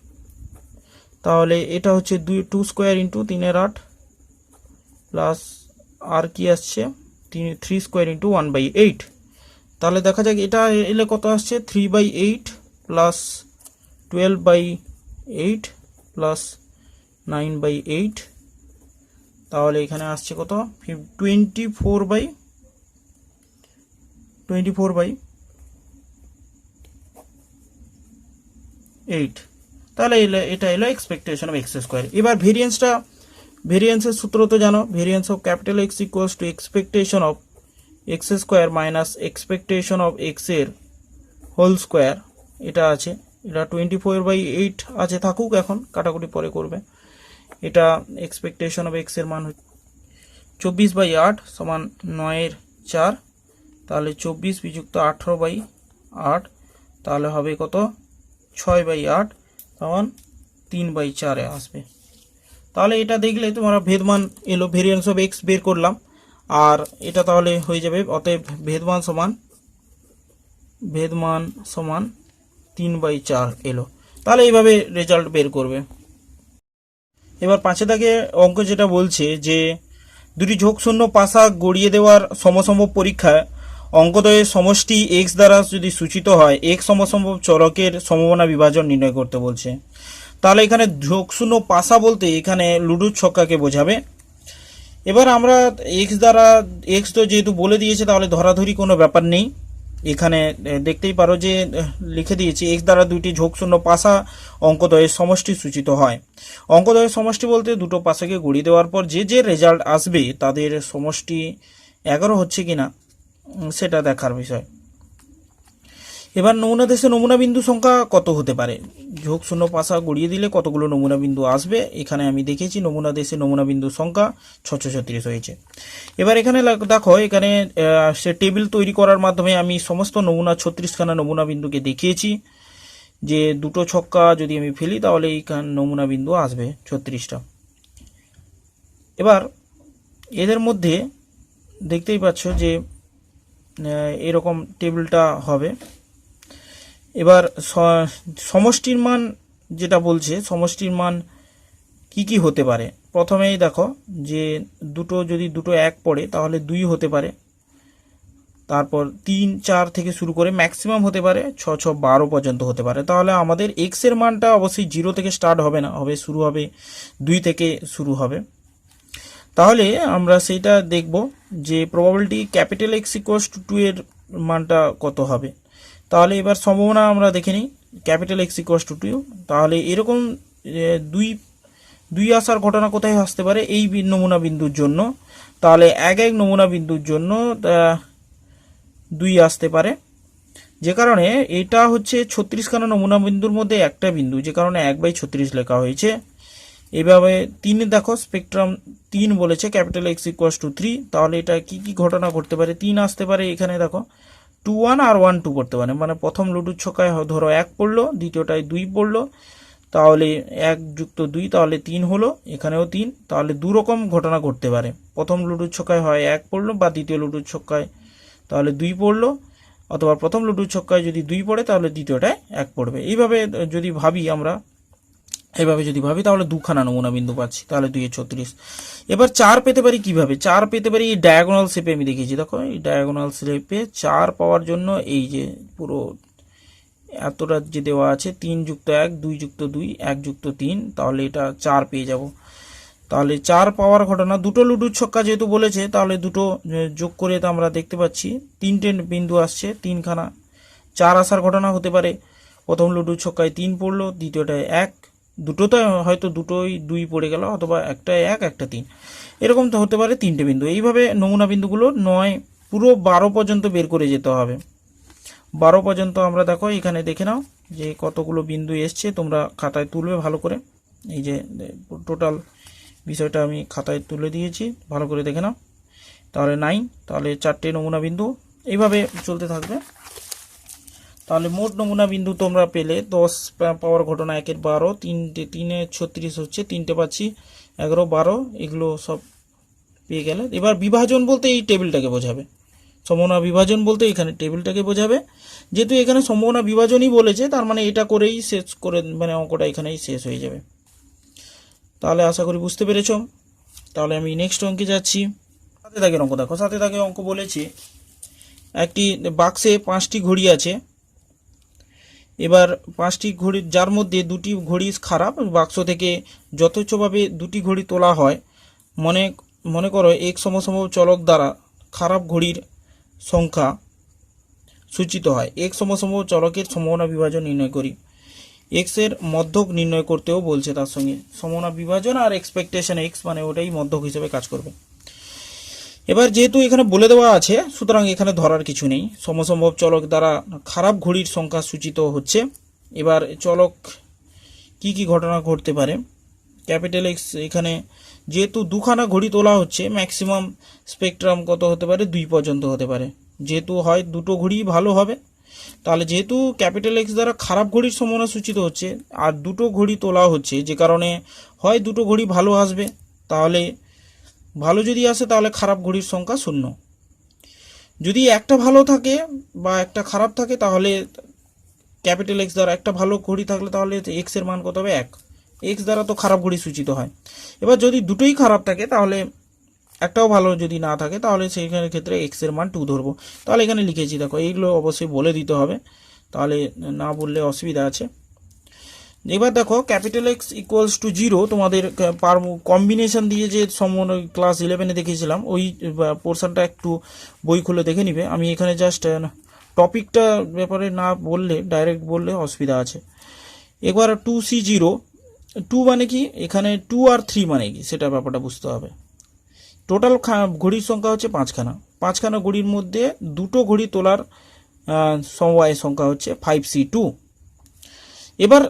তাহলে এটা হচ্ছে 2 স্কোয়ার ইন্টু 3/8 প্লাস আর কি আসছে 3 স্কোয়ার ইন্টু 1/8। তাহলে দেখা যাক এটা এলে কত আসছে, 3/8 প্লাস 12/8 প্লাস 9/8, তাহলে এখানে আসছে কত 24/8। তাহলে এটা এলো এক্সপেকটেশন অফ এক্স স্কোয়ার। এবার ভেরিয়েন্সের সূত্র তো জানো, variance of capital x equals to expectation of x square minus expectation of x এর হোল স্কোয়ার। এটা আছে, এটা 24/8 আছে, থাকুক, এখন কাটাকুটি পরে করবে। এটা এক্সপেকটেশন অফ এক্স এর মান 24/8 সমান 9/4, তাহলে 24 বিযুক্ত 18/8, তাহলে হবে কত 6/8 সমান 3/4 আসবে। তাহলে এটা দেখলে তোমরা ভেদমান এলো, ভেরিয়েন্স অফ এক্স বের করলাম, আর এটা তাহলে হয়ে যাবে। অতএব ভেদমান সমান 3/4 এলো। তাহলে এইভাবে রেজাল্ট বের করবে। এবার 5 দাগে অঙ্ক যেটা বলছে যে দুটি ঝোঁকশূন্য পাশা গড়িয়ে দেওয়ার সমসম্ভব পরীক্ষায় অঙ্কদ্বয়ের সমষ্টি এক্স দ্বারা যদি সূচিত হয়, এক্স সমসম্ভব চলকের সম্ভাবনা বিভাজন নির্ণয় করতে বলছে। তাহলে এখানে ঝোঁকশূন্য পাশা বলতে এখানে লুডুর ছক্কাকে বোঝাবে। এবার আমরা এক্স তো যেহেতু বলে দিয়েছে, তাহলে ধরাধরি কোনো ব্যাপার নেই। এখানে দেখতেই পারো যে লিখে দিয়েছি এক্স দ্বারা দুইটি ঝোঁকশূন্য পাশা অঙ্কদ্বয়ের সমষ্টি সূচিত হয়। অঙ্কদ্বয়ের সমষ্টি বলতে দুটো পাশাকে গড়িয়ে দেওয়ার পর যে রেজাল্ট আসবে তাদের সমষ্টি 11 হচ্ছে কিনা সেটা দেখার বিষয়। এবার নমুনা দেশে নমুনা বিন্দু সংখ্যা কত হতে পারে, ঝোঁকশূন্য পাশা গড়িয়ে দিলে কতগুলো নমুনা বিন্দু আসবে। এখানে আমি দেখেছি নমুনা দেশে নমুনা বিন্দু সংখ্যা 636 হয়েছে। এবার এখানে দেখো, এখানে সে টেবিল তৈরি করার মাধ্যমে আমি সমস্ত নমুনা 36খানা নমুনা বিন্দুকে দেখিয়েছি যে দুটো ছক্কা যদি আমি ফেলি তাহলে এইখানে নমুনা বিন্দু আসবে 36টা। এবার এদের মধ্যে দেখতেই পাচ্ছ যে এরকম টেবিলটা হবে। এবার সমষ্টির মান যেটা বলছে, সমষ্টির মান কি কি হতে পারে। প্রথমেই দেখো যে যদি দুটো এক পড়ে তাহলে 2 হতে পারে, তারপর 3 4 থেকে শুরু করে ম্যাক্সিমাম হতে পারে 6 6 12 পর্যন্ত হতে পারে। তাহলে আমাদের এক্স এর মানটা অবশ্যই 0 থেকে স্টার্ট হবে না, শুরু হবে 2 থেকে শুরু হবে। তাহলে আমরা সেইটা দেখব যে probability capital x equals two 2 এর মানটা কত হবে। তাহলে এবার সম্ভাবনা আমরা দেখে নিই ক্যাপিটাল এক্স ইকুয়ালস টু 2। তাহলে এরকম দুই আসার ঘটনা কোথায় আসতে পারে, এই নমুনা বিন্দুর জন্য। তাহলে এক নমুনা বিন্দুর জন্য 2 আসতে পারে, যে কারণে এটা হচ্ছে 36খানা নমুনা বিন্দুর মধ্যে একটা বিন্দু, যে কারণে 1/36 লেখা হয়েছে। এইভাবে 3 দেখো স্পেকট্রাম 3 বলেছে ক্যাপিটাল এক্স ইকুয়ালস টু 3। তাহলে এটা কি কি ঘটনা ঘটতে পারে, 3 আসতে পারে। এখানে দেখো 2 1 আর 1 2 পড়তে পারে, মানে প্রথম লুডুর ছক্কায় ধরো 1 পড়লো, দ্বিতীয়টায় 2 পড়লো, তাহলে 1 যুক্ত 2 তাহলে 3 হলো, এখানেও 3। তাহলে দু রকম ঘটনা ঘটতে পারে, প্রথম লুডুর ছক্কায় হয় 1 পড়লো, বা দ্বিতীয় লুডুর ছক্কায় তাহলে 2 পড়লো, অথবা প্রথম লুডুর ছক্কায় যদি 2 পড়ে তাহলে দ্বিতীয়টায় 1 পড়বে। এইভাবে যদি ভাবি আমরা, তাহলে 2খানা নমুনা বিন্দু পাচ্ছি, তাহলে 2 36। এবার 4 পেতে পারি কিভাবে, 4 পেতে পারি এই ডায়াগোনাল শেপে। আমি দেখিয়েছি, দেখো এই ডায়াগোনাল শেপে 4 পাওয়ার জন্য এই যে পুরো এতটা যে দেওয়া আছে 3 যুক্ত 1 2 যুক্ত 2 1 যুক্ত 3, তাহলে এটা 4 পেয়ে যাব। তাহলে 4 পাওয়ার ঘটনা, দুটো লুডুর ছক্কা যেহেতু বলেছে, তাহলে দুটো যোগ করে তো আমরা দেখতে পাচ্ছি 3টে বিন্দু আসছে, 3খানা 4 আসার ঘটনা হতে পারে। প্রথম লুডুর ছক্কায় 3 পড়লো, দ্বিতীয়টায় 1, দুটোতে হয়তো দুটোই 2 পড়ে গেল, অথবা একটায় 1 একটা 3, এরকম তো হতে পারে 3টে বিন্দু। এইভাবে নমুনা বিন্দুগুলো 9 পুরো 12 পর্যন্ত বের করে যেতে হবে। 12 পর্যন্ত আমরা দেখো এখানে দেখে নাও যে কতগুলো বিন্দু এসছে, তোমরা খাতায় তুলবে ভালো করে। এই যে টোটাল বিষয়টা আমি খাতায় তুলে দিয়েছি, ভালো করে দেখে নাও। তাহলে 9, তাহলে 4টে নমুনা বিন্দু, এইভাবে চলতে থাকবে। তাহলে মোট নমুনা বিন্দু তোমরা পেলে 10 পাওয়ার ঘটনা 1 এর 12, 3 36 হচ্ছে, 3টে পাচ্ছি 11 12, এগুলো সব পেয়ে গেলে। এবার বিভাজন বলতে এই টেবিলটাকে বোঝাবে, সম্ভাবনা বিভাজন বলতে এখানে টেবিলটাকে বোঝাবে। যেহেতু এখানে সম্ভাবনা বিভাজনই বলেছে, তার মানে এটা করেই শেষ করে, মানে অঙ্কটা এখানেই শেষ হয়ে যাবে। তাহলে আশা করি বুঝতে পেরেছ। তাহলে আমি নেক্সট অঙ্কে যাচ্ছি। সাথে দাগের অঙ্ক দেখো, সাথে দাগের অঙ্ক বলেছি একটি বাক্সে 5টি ঘড়ি আছে। এবার 5টি ঘড়ি, যার মধ্যে 2টি ঘড়ি খারাপ, বাক্স থেকে যথেচ্ছভাবে 2টি ঘড়ি তোলা হয়। মনে করো এক সমসম চলক দ্বারা খারাপ ঘড়ির সংখ্যা সূচিত হয়। এক সমসম চলকের সম্ভাবনা বিভাজন নির্ণয় করি। এক্স এর মধ্যক নির্ণয় করতেও বলছে, তার সঙ্গে সম্ভাবনা বিভাজন আর এক্সপেকটেশন এক্স, মানে ওটাই মধ্যক হিসেবে কাজ করবে। এবার যেহেতু এখানে বলে দেওয়া আছে, সুতরাং এখানে ধরার কিছু নেই। সমসম্ভব চলক দ্বারা খারাপ ঘড়ির সংখ্যা সূচিত হচ্ছে। এবার চলক কি কি ঘটনা ঘটতে পারে, ক্যাপিটাল এক্স, এখানে যেহেতু 2খানা ঘড়ি তোলা হচ্ছে, ম্যাক্সিমাম স্পেকট্রাম কত হতে পারে, 2 পর্যন্ত হতে পারে। যেহেতু হয় দুটো ঘড়ি ভালো হবে, তাহলে যেহেতু ক্যাপিটাল এক্স দ্বারা খারাপ ঘড়ির সম্ভাবনা সূচিত হচ্ছে আর দুটো ঘড়ি তোলা হচ্ছে, যে কারণে হয় দুটো ঘড়ি ভালো আসবে, তাহলে ভালো যদি আসে তাহলে খারাপ ঘড়ির সংখ্যা 0। যদি একটা ভালো থাকে বা একটা খারাপ থাকে, তাহলে ক্যাপিটাল এক্স দ্বারা একটা ভালো ঘড়ি থাকলে তাহলে এক্স এর মান কত হবে, 1। এক্স দ্বারা তো খারাপ ঘড়ি সূচিত হয়। এবার যদি দুটোই খারাপ থাকে, তাহলে একটাও ভালো যদি না থাকে, তাহলে সেইখানের ক্ষেত্রে এক্স এর মান 2 ধরবো। তাহলে এখানে লিখেছি, দেখো এইগুলো অবশ্যই বলে দিতে হবে, তাহলে না বললে অসুবিধা আছে। এবার দেখো ক্যাপিটাল এক্স ইকুয়ালস টু 0, তোমাদের কম্বিনেশন দিয়ে যে ক্লাস 11-এ দেখিয়েছিলাম, ওই পোর্শনটা একটু বই খুলে দেখে নিবে। আমি এখানে জাস্ট টপিকটা ব্যাপারে না বললে, ডাইরেক্ট বললে অসুবিধা আছে। এবার 2C0, 2 মানে কি, এখানে 2 আর 3 মানে কি, সেটা ব্যাপারটা বুঝতে হবে। টোটাল ঘড়ির সংখ্যা হচ্ছে 5খানা। 5খানা ঘড়ির মধ্যে দুটো ঘড়ি তোলার সমবায় সংখ্যা হচ্ছে 5C2। এবার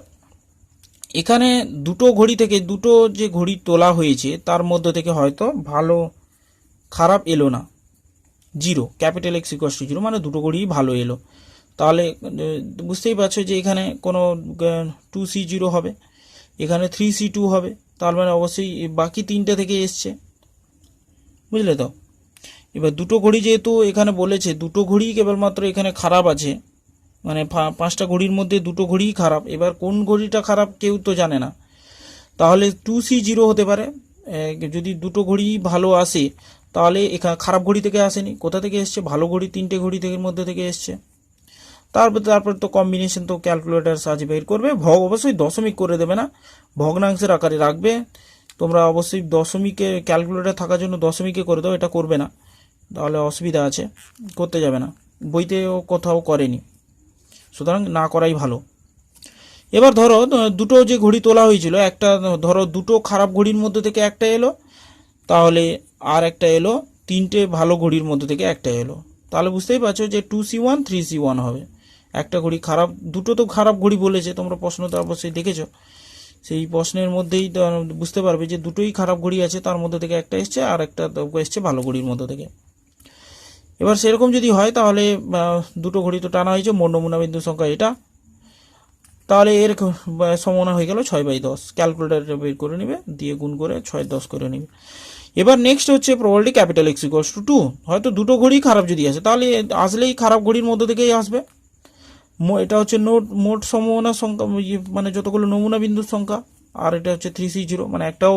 এখানে দুটো ঘড়ি থেকে, দুটো যে ঘড়ি তোলা হয়েছে তার মধ্য থেকে হয়তো ভালো খারাপ এলো না, 0, ক্যাপিটাল এক্স ইকুয়ালস টু 0, মানে দুটো ঘড়ি ভালো এলো। তাহলে বুঝতেই পারছো যে এখানে কোনো 2C0 হবে, এখানে 3C2 হবে, তার মানে অবশ্যই বাকি 3টে থেকে এসছে, বুঝলে তো। এবার দুটো ঘড়ি যেহেতু এখানে বলেছে, দুটো ঘড়ি কেবলমাত্র এখানে খারাপ আছে, মানে 5টা ঘড়ির মধ্যে দুটো ঘড়িই খারাপ। এবার কোন ঘড়িটা খারাপ কেউ তো জানে না, তাহলে 2C0 হতে পারে। যদি দুটো ঘড়ি ভালো আসে তাহলে এখানে খারাপ ঘড়ি থেকে আসেনি, কোথা থেকে এসছে? ভালো ঘড়ি 3টে ঘড়ি থেকে মধ্যে থেকে এসছে। তারপর তো কম্বিনেশন তো ক্যালকুলেটার সাহায্যে বের করবে। অবশ্যই দশমিক করে দেবে না, ভগ্নাংশের আকারে রাখবে। তোমরা অবশ্যই দশমিকে ক্যালকুলেটার থাকার জন্য দশমিকে করে দাও, এটা করবে না, তাহলে অসুবিধা আছে, করতে যাবে না, বইতেও কোথাও করেনি, সুতরাং না করাই ভালো। এবার ধরো দুটো যে ঘড়ি তোলা হয়েছিল, একটা ধরো দুটো খারাপ ঘড়ির মধ্যে থেকে একটা এলো, তাহলে আর একটা এলো 3টে ভালো ঘড়ির মধ্যে থেকে একটা এলো, তাহলে বুঝতেই পারছো যে 2C1 3C1 হবে। একটা ঘড়ি খারাপ, দুটো তো খারাপ ঘড়ি বলেছে, তোমরা প্রশ্ন তো অবশ্যই দেখেছো, সেই প্রশ্নের মধ্যেই তো বুঝতে পারবে যে দুটোই খারাপ ঘড়ি আছে, তার মধ্যে থেকে একটা এসছে আর একটা এসছে ভালো ঘড়ির মধ্যে থেকে। এবার সেরকম যদি হয় তাহলে দুটো ঘড়ি তো টানা হয়েছে, মোট নমুনা বিন্দু সংখ্যা এটা, তাহলে এর সমনা হয়ে গেল 6/10। ক্যালকুলেটারে বের করে নেবে, দিয়ে গুণ করে 6/10 করে নেবে। এবার নেক্সট হচ্ছে প্রবাবিলিটি ক্যাপিটাল X = 2। হয়তো দুটো ঘড়ি খারাপ যদি আসে, তাহলে আসলেই খারাপ ঘড়ির মধ্যে থেকেই আসবে। এটা হচ্ছে মোট সমনা সংখ্যা, মানে যতগুলো নমুনা বিন্দুর সংখ্যা, আর এটা হচ্ছে 3C0, মানে একটাও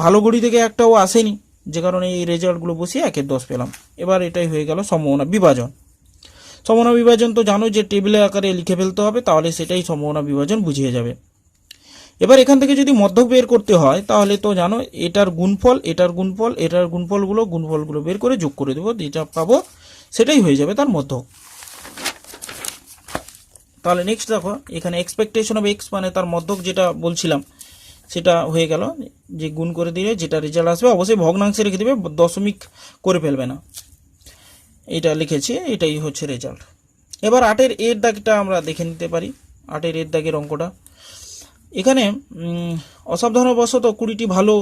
ভালো ঘড়ি থেকে একটাও আসেনি, যে কারণে এই রেজাল্টগুলো বসিয়ে 1/10 পেলাম। এবার এটাই হয়ে গেল সম্ভাবনা বিভাজন। সম্ভাবনা বিভাজন তো জানো যে টেবিলের আকারে লিখে ফেলতে হবে, তাহলে সেটাই সম্ভাবনা বিভাজন বুঝিয়ে যাবে। এবার এখান থেকে যদি মধ্যক বের করতে হয় তাহলে তো জানো এটার গুণফল, এটার গুণফল, এটার গুণফলগুলো বের করে যোগ করে দেবো, যেটা পাবো সেটাই হয়ে যাবে তার মধ্যক। তাহলে নেক্সট দেখো, এখানে এক্সপেকটেশন অফ এক্স মানে তার মধ্যক যেটা বলছিলাম সেটা হয়ে গেল, যে গুণ করে দিলে যেটা রেজাল্ট আসবে অবশ্যই ভগ্নাংশে রেখে দেবে, দশমিক করে ফেলবে না। এটা লিখেছি, এটাই হচ্ছে রেজাল্ট। এবার 8-এর এর দাগটা আমরা দেখে নিতে পারি। 8-এর এর দাগের অঙ্কটা এখানে অসাবধানবশত 20টি ভালো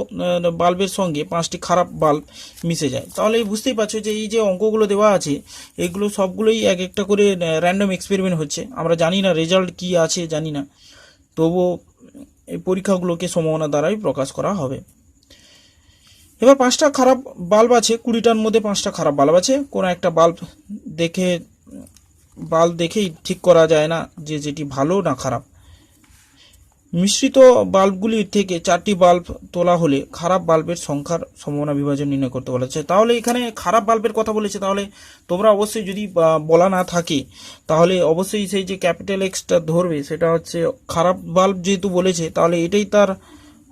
বাল্বের সঙ্গে 5টি খারাপ বাল্ব মিশে যায়। তাহলে বুঝতেই পারছো যে এই যে অঙ্কগুলো দেওয়া আছে এগুলো সবগুলোই এক একটা করে র্যান্ডম এক্সপেরিমেন্ট হচ্ছে। আমরা জানি না রেজাল্ট কি আছে, জানি না, তবুও এই পরীক্ষাগুলোকে সম্ভাবনা দ্বারাই প্রকাশ করা হবে। এবার 5টা খারাপ বাল্ব আছে, 20টার মধ্যে 5টা খারাপ বাল্ব আছে। কোনো একটা বাল্ব দেখেই ঠিক করা যায় না যে যেটি ভালো না খারাপ। মিশ্রিত বাল্বগুলির থেকে 4টি বাল্ব তোলা হলে খারাপ বাল্বের সংখ্যার সম্ভাবনা বিভাজন নির্ণয় করতে বলেছে। তাহলে এখানে খারাপ বাল্বের কথা বলেছে, তাহলে তোমরা অবশ্যই যদি বলা না থাকে তাহলে অবশ্যই সেই যে ক্যাপিটাল এক্সটা ধরবে, সেটা হচ্ছে খারাপ বাল্ব যেহেতু বলেছে তাহলে এটাই তার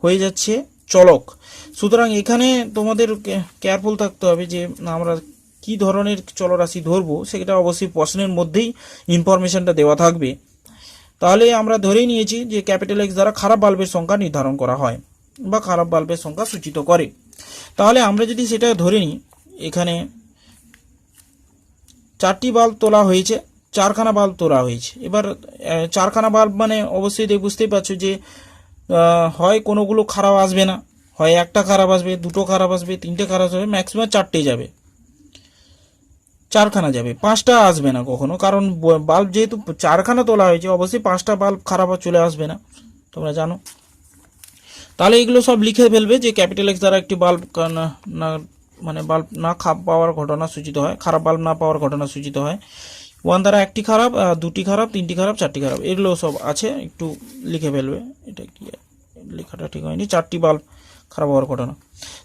হয়ে যাচ্ছে চলক। সুতরাং এখানে তোমাদের কেয়ারফুল থাকতে হবে যে আমরা কি ধরনের চলরাশি ধরবো, সেটা অবশ্যই প্রশ্নের মধ্যেই ইনফরমেশনটা দেওয়া থাকবে। তাহলে আমরা ধরেই নিয়েছি যে ক্যাপিটাল এক্স দ্বারা খারাপ বাল্বের সংখ্যা নির্ধারণ করা হয় বা খারাপ বাল্বের সংখ্যা সূচিত করে। তাহলে আমরা যদি সেটা ধরে নিই, এখানে 4টি বাল্ব তোলা হয়েছে, 4খানা বাল্ব তোলা হয়েছে। এবার 4খানা বাল্ব মানে অবশ্যই বুঝতেই পারছো যে হয় কোনোগুলো খারাপ আসবে না, হয় একটা খারাপ আসবে, দুটো খারাপ আসবে, 3টে খারাপ আসবে, ম্যাক্সিমাম 4টে যাবে, 4খানা যাবে, 5টা আসবে না কখনো, কারণ বাল্ব যেহেতু 4খানা তোলা হয়েছে অবশ্যই 5টা বাল্ব খারাপ চলে আসবে না, তোমরা জানো। তাহলে এগুলো সব লিখে ফেলবে যে ক্যাপিটাল এক্স দ্বারা একটি বাল্ব না মানে বাল্ব না পাওয়ার ঘটনা সূচিত হয়, খারাপ বাল্ব না পাওয়ার ঘটনা সূচিত হয়। 1 দ্বারা 1টি খারাপ, 2টি খারাপ, 3টি খারাপ, 4টি খারাপ, এগুলো সব আছে, একটু লিখে ফেলবে। এটা কি লেখাটা ঠিক হয়নি, 4টি বাল্ব খারাপ হওয়ার ঘটনা।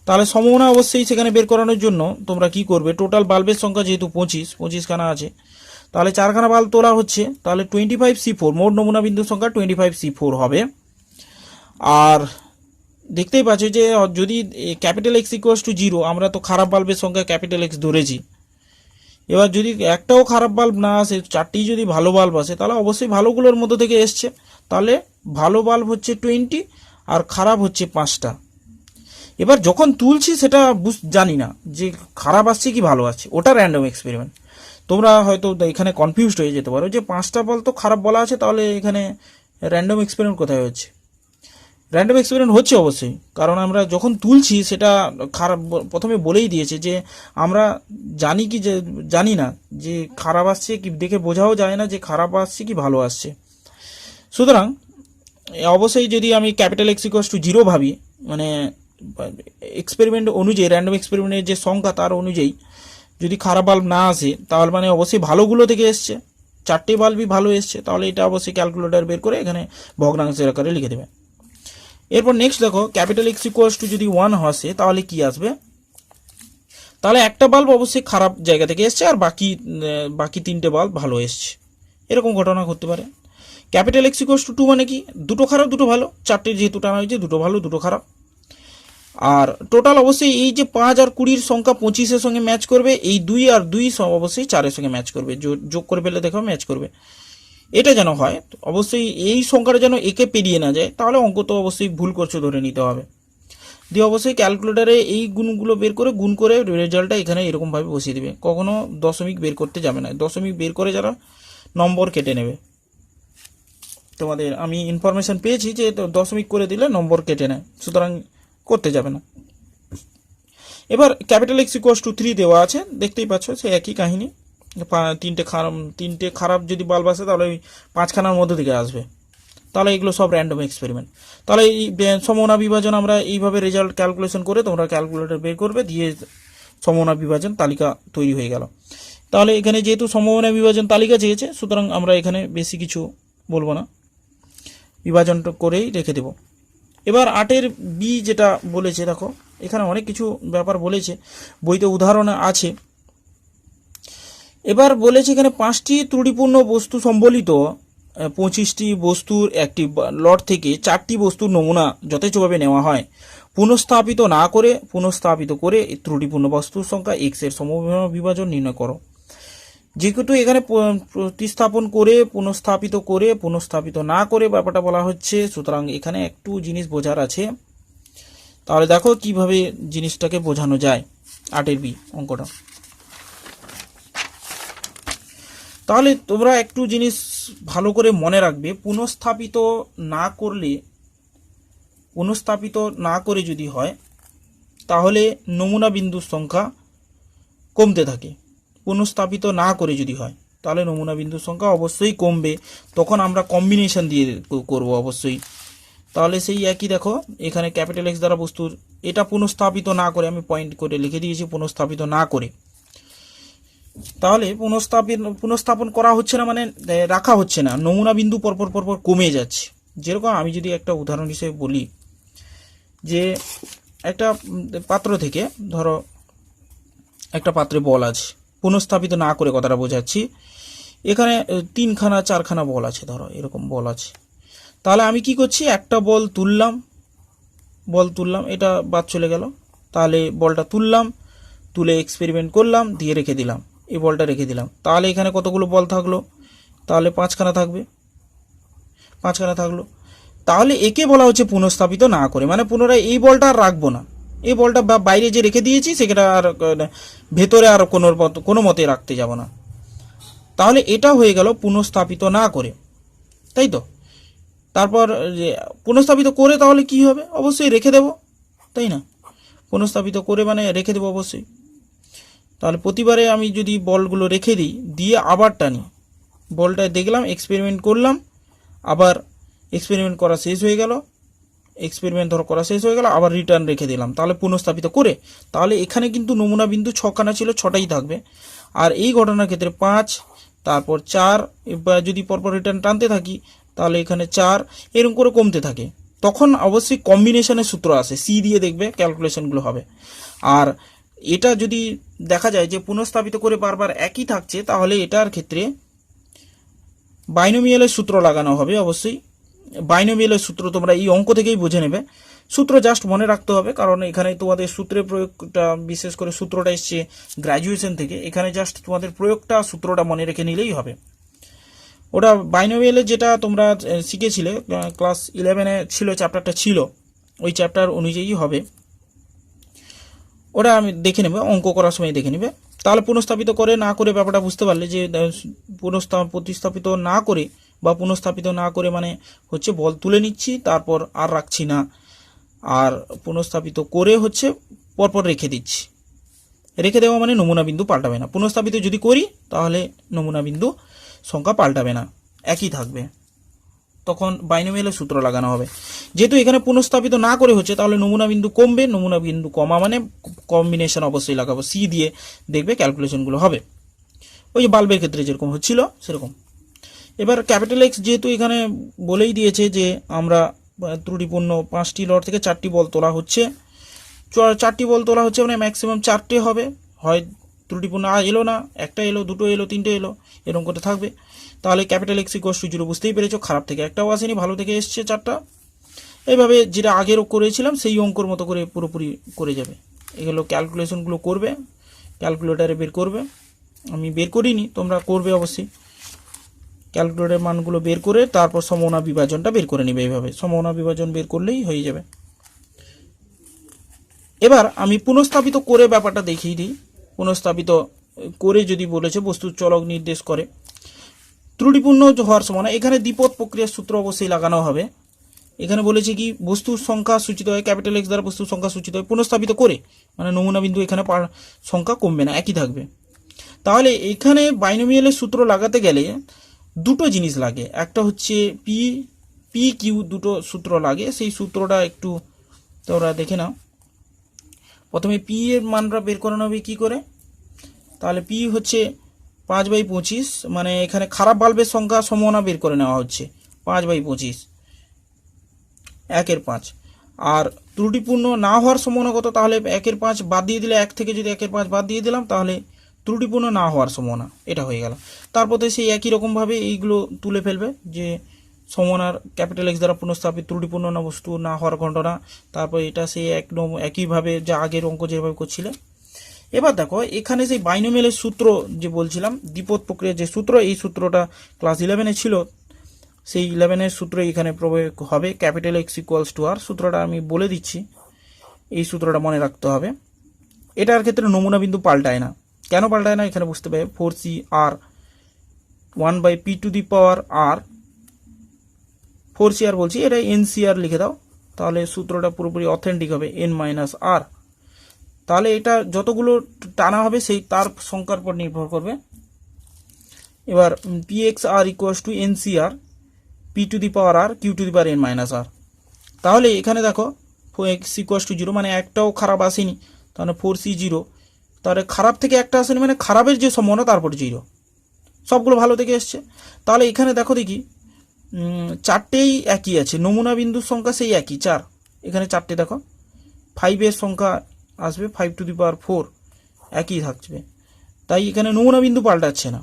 তাহলে সম্ভাবনা অবশ্যই সেখানে বের করানোর জন্য তোমরা কি করবে, টোটাল বাল্বের সংখ্যা যেহেতু 25খানা আছে, তাহলে 4খানা বাল্ব তোলা হচ্ছে, তাহলে 25C4, মোট নমুনা বিন্দুর সংখ্যা 25C4 হবে। আর দেখতেই পাচ্ছ যে যদি ক্যাপিটাল এক্স = 0, আমরা তো খারাপ বাল্বের সংখ্যা ক্যাপিটাল এক্স ধরেছি। এবার যদি একটাও খারাপ বাল্ব না আসে, 4টি যদি ভালো বাল্ব আসে, তাহলে অবশ্যই ভালোগুলোর মধ্যে থেকে এসছে, তাহলে ভালো বাল্ব হচ্ছে 20 আর খারাপ হচ্ছে 5টা। এবার যখন তুলছি সেটা জানি না যে খারাপ আসছে কি ভালো আসছে, ওটা র্যান্ডম এক্সপেরিমেন্ট। তোমরা হয়তো এখানে কনফিউজড হয়ে যেতে পারো যে 5টা বাল্ব তো খারাপ বলা আছে, তাহলে এখানে র্যান্ডম এক্সপেরিমেন্ট কোথায় হচ্ছে? র্যান্ডম এক্সপেরিমেন্ট হচ্ছে অবশ্যই, কারণ আমরা যখন তুলছি সেটা খারাপ প্রথমে বলেই দিয়েছে যে আমরা জানি না যে খারাপ আসছে কি, দেখে বোঝাও যায় না যে খারাপ আসছে কি ভালো আসছে। সুতরাং অবশ্যই যদি আমি ক্যাপিটাল এক্স = 0 ভাবি, মানে এক্সপেরিমেন্ট অনুযায়ী, র্যান্ডম এক্সপেরিমেন্টের যে সংখ্যা তার অনুযায়ী, যদি খারাপ বাল্ব না আসে তাহলে মানে অবশ্যই ভালোগুলো থেকে এসছে, 4টে বাল্বই ভালো এসছে, তাহলে এটা অবশ্যই ক্যালকুলেটর বের করে এখানে ভগ্নাংশের আকারে লিখে দেবে। এরপর নেক্সট দেখো ক্যাপিটাল এক্স ইকুয়ালস টু যদি 1 আসে তাহলে কি আসবে, তাহলে একটা বাল্ব অবশ্যই খারাপ জায়গা থেকে এসছে আর বাকি 3টে বাল্ব ভালো এসছে, এরকম ঘটনা ঘটতে পারে। ক্যাপিটাল এক্স ইকুয়ালস টু 2 মানে কি, দুটো খারাপ দুটো ভালো, 4টে যেহেতু টানা হয়েছে দুটো ভালো দুটো খারাপ। আর টোটাল অবশ্যই এই যে 5 আর 20 সংখ্যা 25-এর সঙ্গে ম্যাচ করবে, এই 2 আর 2 অবশ্যই 4-এর সঙ্গে ম্যাচ করবে, যোগ করে ফেলে দেখো ম্যাচ করবে, এটা যেন হয়। অবশ্যই এই সংখ্যাটা যেন একে পেরিয়ে না যায়, তাহলে অঙ্ক তো অবশ্যই ভুল করছো ধরে নিতে হবে। দিয়ে অবশ্যই ক্যালকুলেটারে এই গুণগুলো বের করে গুণ করে রেজাল্টটা এখানে এরকমভাবে বসিয়ে দেবে, কখনো দশমিক বের করতে যাবে না, দশমিক বের করে যারা নম্বর কেটে নেবে। তোমাদের আমি ইনফরমেশন পেয়েছি যে দশমিক করে দিলে নম্বর কেটে নেয়, সুতরাং করতে যাবে না। এবার ক্যাপিটাল এক্স ইকুয়ালস টু 3 দেওয়া আছে, দেখতেই পাচ্ছ সে একই কাহিনী। 3টে খারাপ যদি বাল্ব আসে তাহলে ওই 5খানার মধ্যে থেকে আসবে, তাহলে এগুলো সব র্যান্ডম এক্সপেরিমেন্ট। তাহলে এই সমনা বিভাজন আমরা এইভাবে রেজাল্ট ক্যালকুলেশন করে তোমরা ক্যালকুলেটর বের করবে, দিয়ে সমনা বিভাজন তালিকা তৈরি হয়ে গেল। তাহলে এখানে যেহেতু সমনা বিভাজন তালিকা চেয়েছে, সুতরাং আমরা এখানে বেশি কিছু বলবো না, বিভাজনটা করেই রেখে দেব। এবার 8-এর বি যেটা বলেছে, দেখো এখানে অনেক কিছু ব্যাপার বলেছে, বইতে উদাহরণ আছে। এবার বলেছে এখানে 5টি ত্রুটিপূর্ণ বস্তু সম্বলিত 25টি বস্তুর একটি লট থেকে 4টি বস্তুর নমুনা যথেচ্ছভাবে নেওয়া হয়, পুনঃস্থাপিত করে ত্রুটিপূর্ণ বস্তুর সংখ্যা x এর সমবিভাজন নির্ণয় করো। যেহেতু এখানে পুনঃস্থাপিত না করে ব্যাপারটা বলা হচ্ছে, সুতরাং এখানে একটু জিনিস বোঝার আছে। তাহলে দেখো কিভাবে জিনিসটাকে বোঝানো যায় 8-এর বি অঙ্কটা। তাহলে তোমরা একটু জিনিস ভালো করে মনে রাখবে, পুনঃস্থাপিত না করে যদি হয় তাহলে নমুনা বিন্দুর সংখ্যা কমতে থাকে। পুনঃস্থাপিত না করে যদি হয় তাহলে নমুনা বিন্দুর সংখ্যা অবশ্যই কমবে, তখন আমরা কম্বিনেশন দিয়ে করব অবশ্যই। তাহলে সেই একই দেখো এখানে ক্যাপিটাল এক্স দ্বারা বস্তুর, এটা পুনঃস্থাপিত না করে আমি পয়েন্ট করে লিখে দিয়েছি পুনঃস্থাপিত না করে। তাহলে পুনঃস্থাপন করা হচ্ছে না মানে রাখা হচ্ছে না, নমুনা বিন্দু পরপর কমে যাচ্ছে। যেরকম আমি যদি একটা উদাহরণ হিসেবে বলি, যে একটা পাত্র থেকে ধরো একটা পাত্রে বল আছে, পুনঃস্থাপিত না করে কথাটা বোঝাচ্ছি, এখানে 3খানা 4খানা বল আছে, ধরো এরকম বল আছে। তাহলে আমি কি করছি, একটা বল তুললাম, এটা বাদ চলে গেল, তাহলে বলটা তুলে এক্সপেরিমেন্ট করলাম, দিয়ে রেখে দিলাম, এই বলটা রেখে দিলাম, তাহলে এখানে কতগুলো বল থাকলো, তাহলে 5খানা থাকলো। তাহলে একে বলা হচ্ছে পুনঃস্থাপিত না করে, মানে পুনরায় এই বলটা আর রাখবো না, এই বলটা বাইরে যে রেখে দিয়েছি সেটা আর ভেতরে আর কোনো মতে রাখতে যাব না। তাহলে এটা হয়ে গেল পুনঃস্থাপিত না করে, তাই তো। তারপর যে পুনঃস্থাপিত করে তাহলে কি হবে, অবশ্যই রেখে দেব, তাই না। পুনঃস্থাপিত করে মানে রেখে দেবো অবশ্যই। তাহলে প্রতিবারে আমি যদি বলগুলো রেখে দিই, দিয়ে আবার টানি, বলটা দেখলাম, এক্সপেরিমেন্ট করলাম, আবার এক্সপেরিমেন্ট করা শেষ হয়ে গেল, আবার রিটার্ন রেখে দিলাম, তাহলে পুনঃস্থাপিত করে, তাহলে এখানে কিন্তু নমুনা বিন্দু 6খানা ছিল, 6টাই থাকবে। আর এই ঘটনার ক্ষেত্রে 5, তারপর 4, এবার যদি পরপর রিটার্ন টানতে থাকি তাহলে এখানে 4, এরকম করে কমতে থাকে। তখন অবশ্যই কম্বিনেশনের সূত্র আসে, সি দিয়ে দেখবে ক্যালকুলেশনগুলো হবে। আর এটা যদি দেখা যায় যে পুনঃস্থাপিত করে বারবার একই থাকছে, তাহলে এটার ক্ষেত্রে বাইনোমিয়ালের সূত্র লাগানো হবে। অবশ্যই বাইনোমিয়ালের সূত্র তোমরা এই অঙ্ক থেকেই বুঝে নেবে, সূত্র জাস্ট মনে রাখতে হবে, কারণ এখানে তোমাদের সূত্রের প্রয়োগটা, বিশেষ করে সূত্রটা এসছে গ্র্যাজুয়েশন থেকে, এখানে জাস্ট তোমাদের সূত্রটা মনে রেখে নিলেই হবে। ওটা বাইনোমিয়ালের যেটা তোমরা শিখেছিলে ক্লাস 11-এ ছিল, চ্যাপ্টারটা ছিল, ওই চ্যাপ্টার অনুযায়ী হবে, ওটা আমি দেখে নেবে, অঙ্ক করার সময় দেখে নেবে। তাহলে পুনঃস্থাপিত করে না করে ব্যাপারটা বুঝতে পারলে যে প্রতিস্থাপিত না করে বা পুনঃস্থাপিত না করে মানে হচ্ছে বল তুলে নিচ্ছি, তারপর আর রাখছি না, আর পুনঃস্থাপিত করে হচ্ছে পরপর রেখে দিচ্ছি। রেখে দেওয়া মানে নমুনা বিন্দু পাল্টাবে না। পুনঃস্থাপিত যদি করি তাহলে নমুনা বিন্দু সংখ্যা পাল্টাবে না, একই থাকবে। তখন বাইনোমিয়ালের সূত্র লাগানো হবে। যেহেতু এখানে পুনঃস্থাপিত না করে হচ্ছে, তাহলে নমুনা বিন্দু কমবে, নমুনা বিন্দু কমা মানে কম্বিনেশন অবশ্যই লাগাবো, সি দিয়ে দেখবে ক্যালকুলেশনগুলো হবে, ওই যে বাল্বের ক্ষেত্রে যেরকম হচ্ছিল সেরকম। এবার ক্যাপিটাল এক্স যেহেতু এখানে বলেই দিয়েছে যে আমরা ত্রুটিপূর্ণ 5টি লট থেকে 4টি বল তোলা হচ্ছে, 4টি বল তোলা হচ্ছে মানে ম্যাক্সিমাম 4টে হবে, হয় ত্রুটিপূর্ণ এলো না, একটা এলো, দুটো এলো, তিনটে এলো, এরকম করে থাকবে। তাহলে ক্যাপিটাল এক্স ইকুয়াল টু 0 বুঝতেই পেরেছো, খারাপ থেকে একটাও আসেনি, ভালো থেকে এসছে 4টা। এইভাবে যেটা আগের করেছিলাম সেই অঙ্কর মতো করে পুরোপুরি করে যাবে। এগুলো ক্যালকুলেশনগুলো করবে, ক্যালকুলেটারে বের করবে, আমি বের করিনি, তোমরা করবে অবশ্যই। ক্যালকুলেটরের মানগুলো বের করে তারপর সমনা বিভাজনটা বের করে নেবে, এইভাবে সমনা বিভাজন বের করলেই হয়ে যাবে। এবার আমি পুনঃস্থাপিত করে ব্যাপারটা দেখিয়ে দিই। পুনঃস্থাপিত করে যদি বলেছে বস্তুর চলক নির্দেশ করে ত্রুটিপূর্ণ হওয়ার সময় এখানে দ্বিপদ প্রক্রিয়ার সূত্র অবশ্যই লাগানো হবে। এখানে বলেছে কি বস্তুর সংখ্যা সূচিত হয় ক্যাপিটাল এক্স দ্বারা, বস্তুর সংখ্যা সূচিত হয় পুনঃস্থাপিত করে, মানে নমুনা বিন্দু এখানে সংখ্যা কমবে না, একই থাকবে। তাহলে এখানে বাইনোমিয়ালের সূত্র লাগাতে গেলে দুটো জিনিস লাগে, একটা হচ্ছে পি পি কিউ, দুটো সূত্র লাগে, সেই সূত্রটা একটু তোমরা দেখে নাও। প্রথমে পি এর মানটা বের করানো হবে কি করে, তাহলে পি হচ্ছে 5/25, মানে এখানে খারাপ বাল্বের সংখ্যা সমনা বের করে নেওয়া হচ্ছে 5/25, 1/5। আর ত্রুটিপূর্ণ না হওয়ার সম্ভাবনা কত, তাহলে 1/5 বাদ দিয়ে দিলে, 1 থেকে যদি 1/5 বাদ দিয়ে দিলাম তাহলে ত্রুটিপূর্ণ না হওয়ার সম্ভাবনা এটা হয়ে গেল। তারপর তো সেই একই রকমভাবে এইগুলো তুলে ফেলবে যে সমনার ক্যাপিটাল এক্স দ্বারা পুনঃস্থাপিত ত্রুটিপূর্ণ না বস্তু না হওয়ার ঘটনা, তারপর এটা সেই একদম একইভাবে যা আগের অঙ্ক যেভাবে করছিলে। এবার দেখো এখানে সেই বাইনোমিয়ালের সূত্র যে বলছিলাম, দ্বিপদ প্রক্রিয়ার যে সূত্র, এই সূত্রটা ক্লাস 11-এ ছিল, সেই 11-এর সূত্র এখানে প্রয়োগ হবে। ক্যাপিটাল এক্স ইকুয়ালস টু আর, সূত্রটা আমি বলে দিচ্ছি, এই সূত্রটা মনে রাখতে হবে। এটার ক্ষেত্রে নমুনা বিন্দু পাল্টায় না, কেন পাল্টায় না এখানে বুঝতে পারবে। 4c আর 1/p⁴ আর 4c আর বলছি, এটা NCR লিখে দাও, তাহলে সূত্রটা পুরোপুরি অথেন্টিক হবে, n-r। তাহলে এটা যতগুলো টানা হবে সেই তার সংখ্যার পর নির্ভর করবে। এবার pxr equals to NCR p⁴r q⁴n-r। তাহলে এখানে দেখো x ইকুয়ালস টু 0, মানে একটাও খারাপ আসেনি, তাহলে 4c 0, তাহলে খারাপ থেকে একটা আসেনি মানে খারাপের যে সম্ভাবনা তারপর 0, সবগুলো ভালো থেকে এসছে। তাহলে এখানে দেখো দেখি 4টেই একই আছে, নমুনা বিন্দুর সংখ্যা সেই একই 4, এখানে 4টে দেখো, 5-এর সংখ্যা আসবে 5⁴ একই থাকবে, তাই এখানে নমুনা বিন্দু পাল্টাচ্ছে না।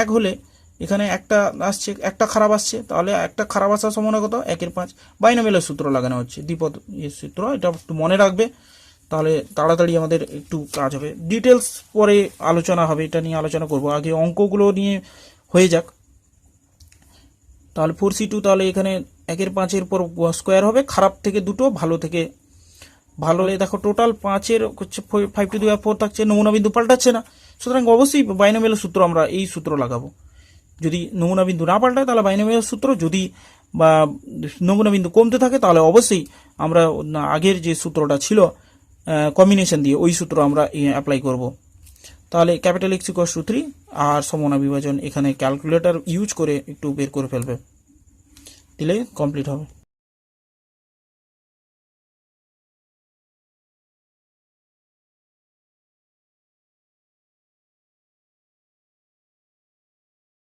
1 হলে এখানে একটা আসছে, একটা খারাপ আসছে, তাহলে একটা খারাপ আসার সম্ভাবনা কত, 1/5। বাইনোমিয়ালের সূত্র লাগানো হচ্ছে, দ্বিপদ সূত্র, এটা একটু মনে রাখবে, তাহলে তাড়াতাড়ি আমাদের একটু কাজ হবে। ডিটেলস পরে আলোচনা হবে, এটা নিয়ে আলোচনা করব, আগে অঙ্কগুলো নিয়ে হয়ে যাক। তাহলে 4c2, তাহলে এখানে 1/5 পর স্কোয়ার হবে, খারাপ থেকে দুটো, ভালো থেকে ভালো। দেখো টোটাল 5-এর হচ্ছে 5⁴ থাকছে, নমুনা বিন্দু পাল্টাচ্ছে না, সুতরাং অবশ্যই বাইনোমিয়ালের সূত্র আমরা এই সূত্র লাগাবো। যদি নমুনা বিন্দু না পাল্টায় তাহলে বাইনোমিয়ালের সূত্র, যদি বা নমুনা বিন্দু কমতে থাকে তাহলে অবশ্যই আমরা আগের যে সূত্রটা ছিল কম্বিনেশন দিয়ে, ওই সূত্র আমরা অ্যাপ্লাই করব। তাহলে ক্যাপিটাল এক্স ইকুয়ালস টু 3 আর সমনা বিভাজন এখানে ক্যালকুলেটর ইউজ করে একটু বের করে ফেলবে, দিলে কমপ্লিট হবে।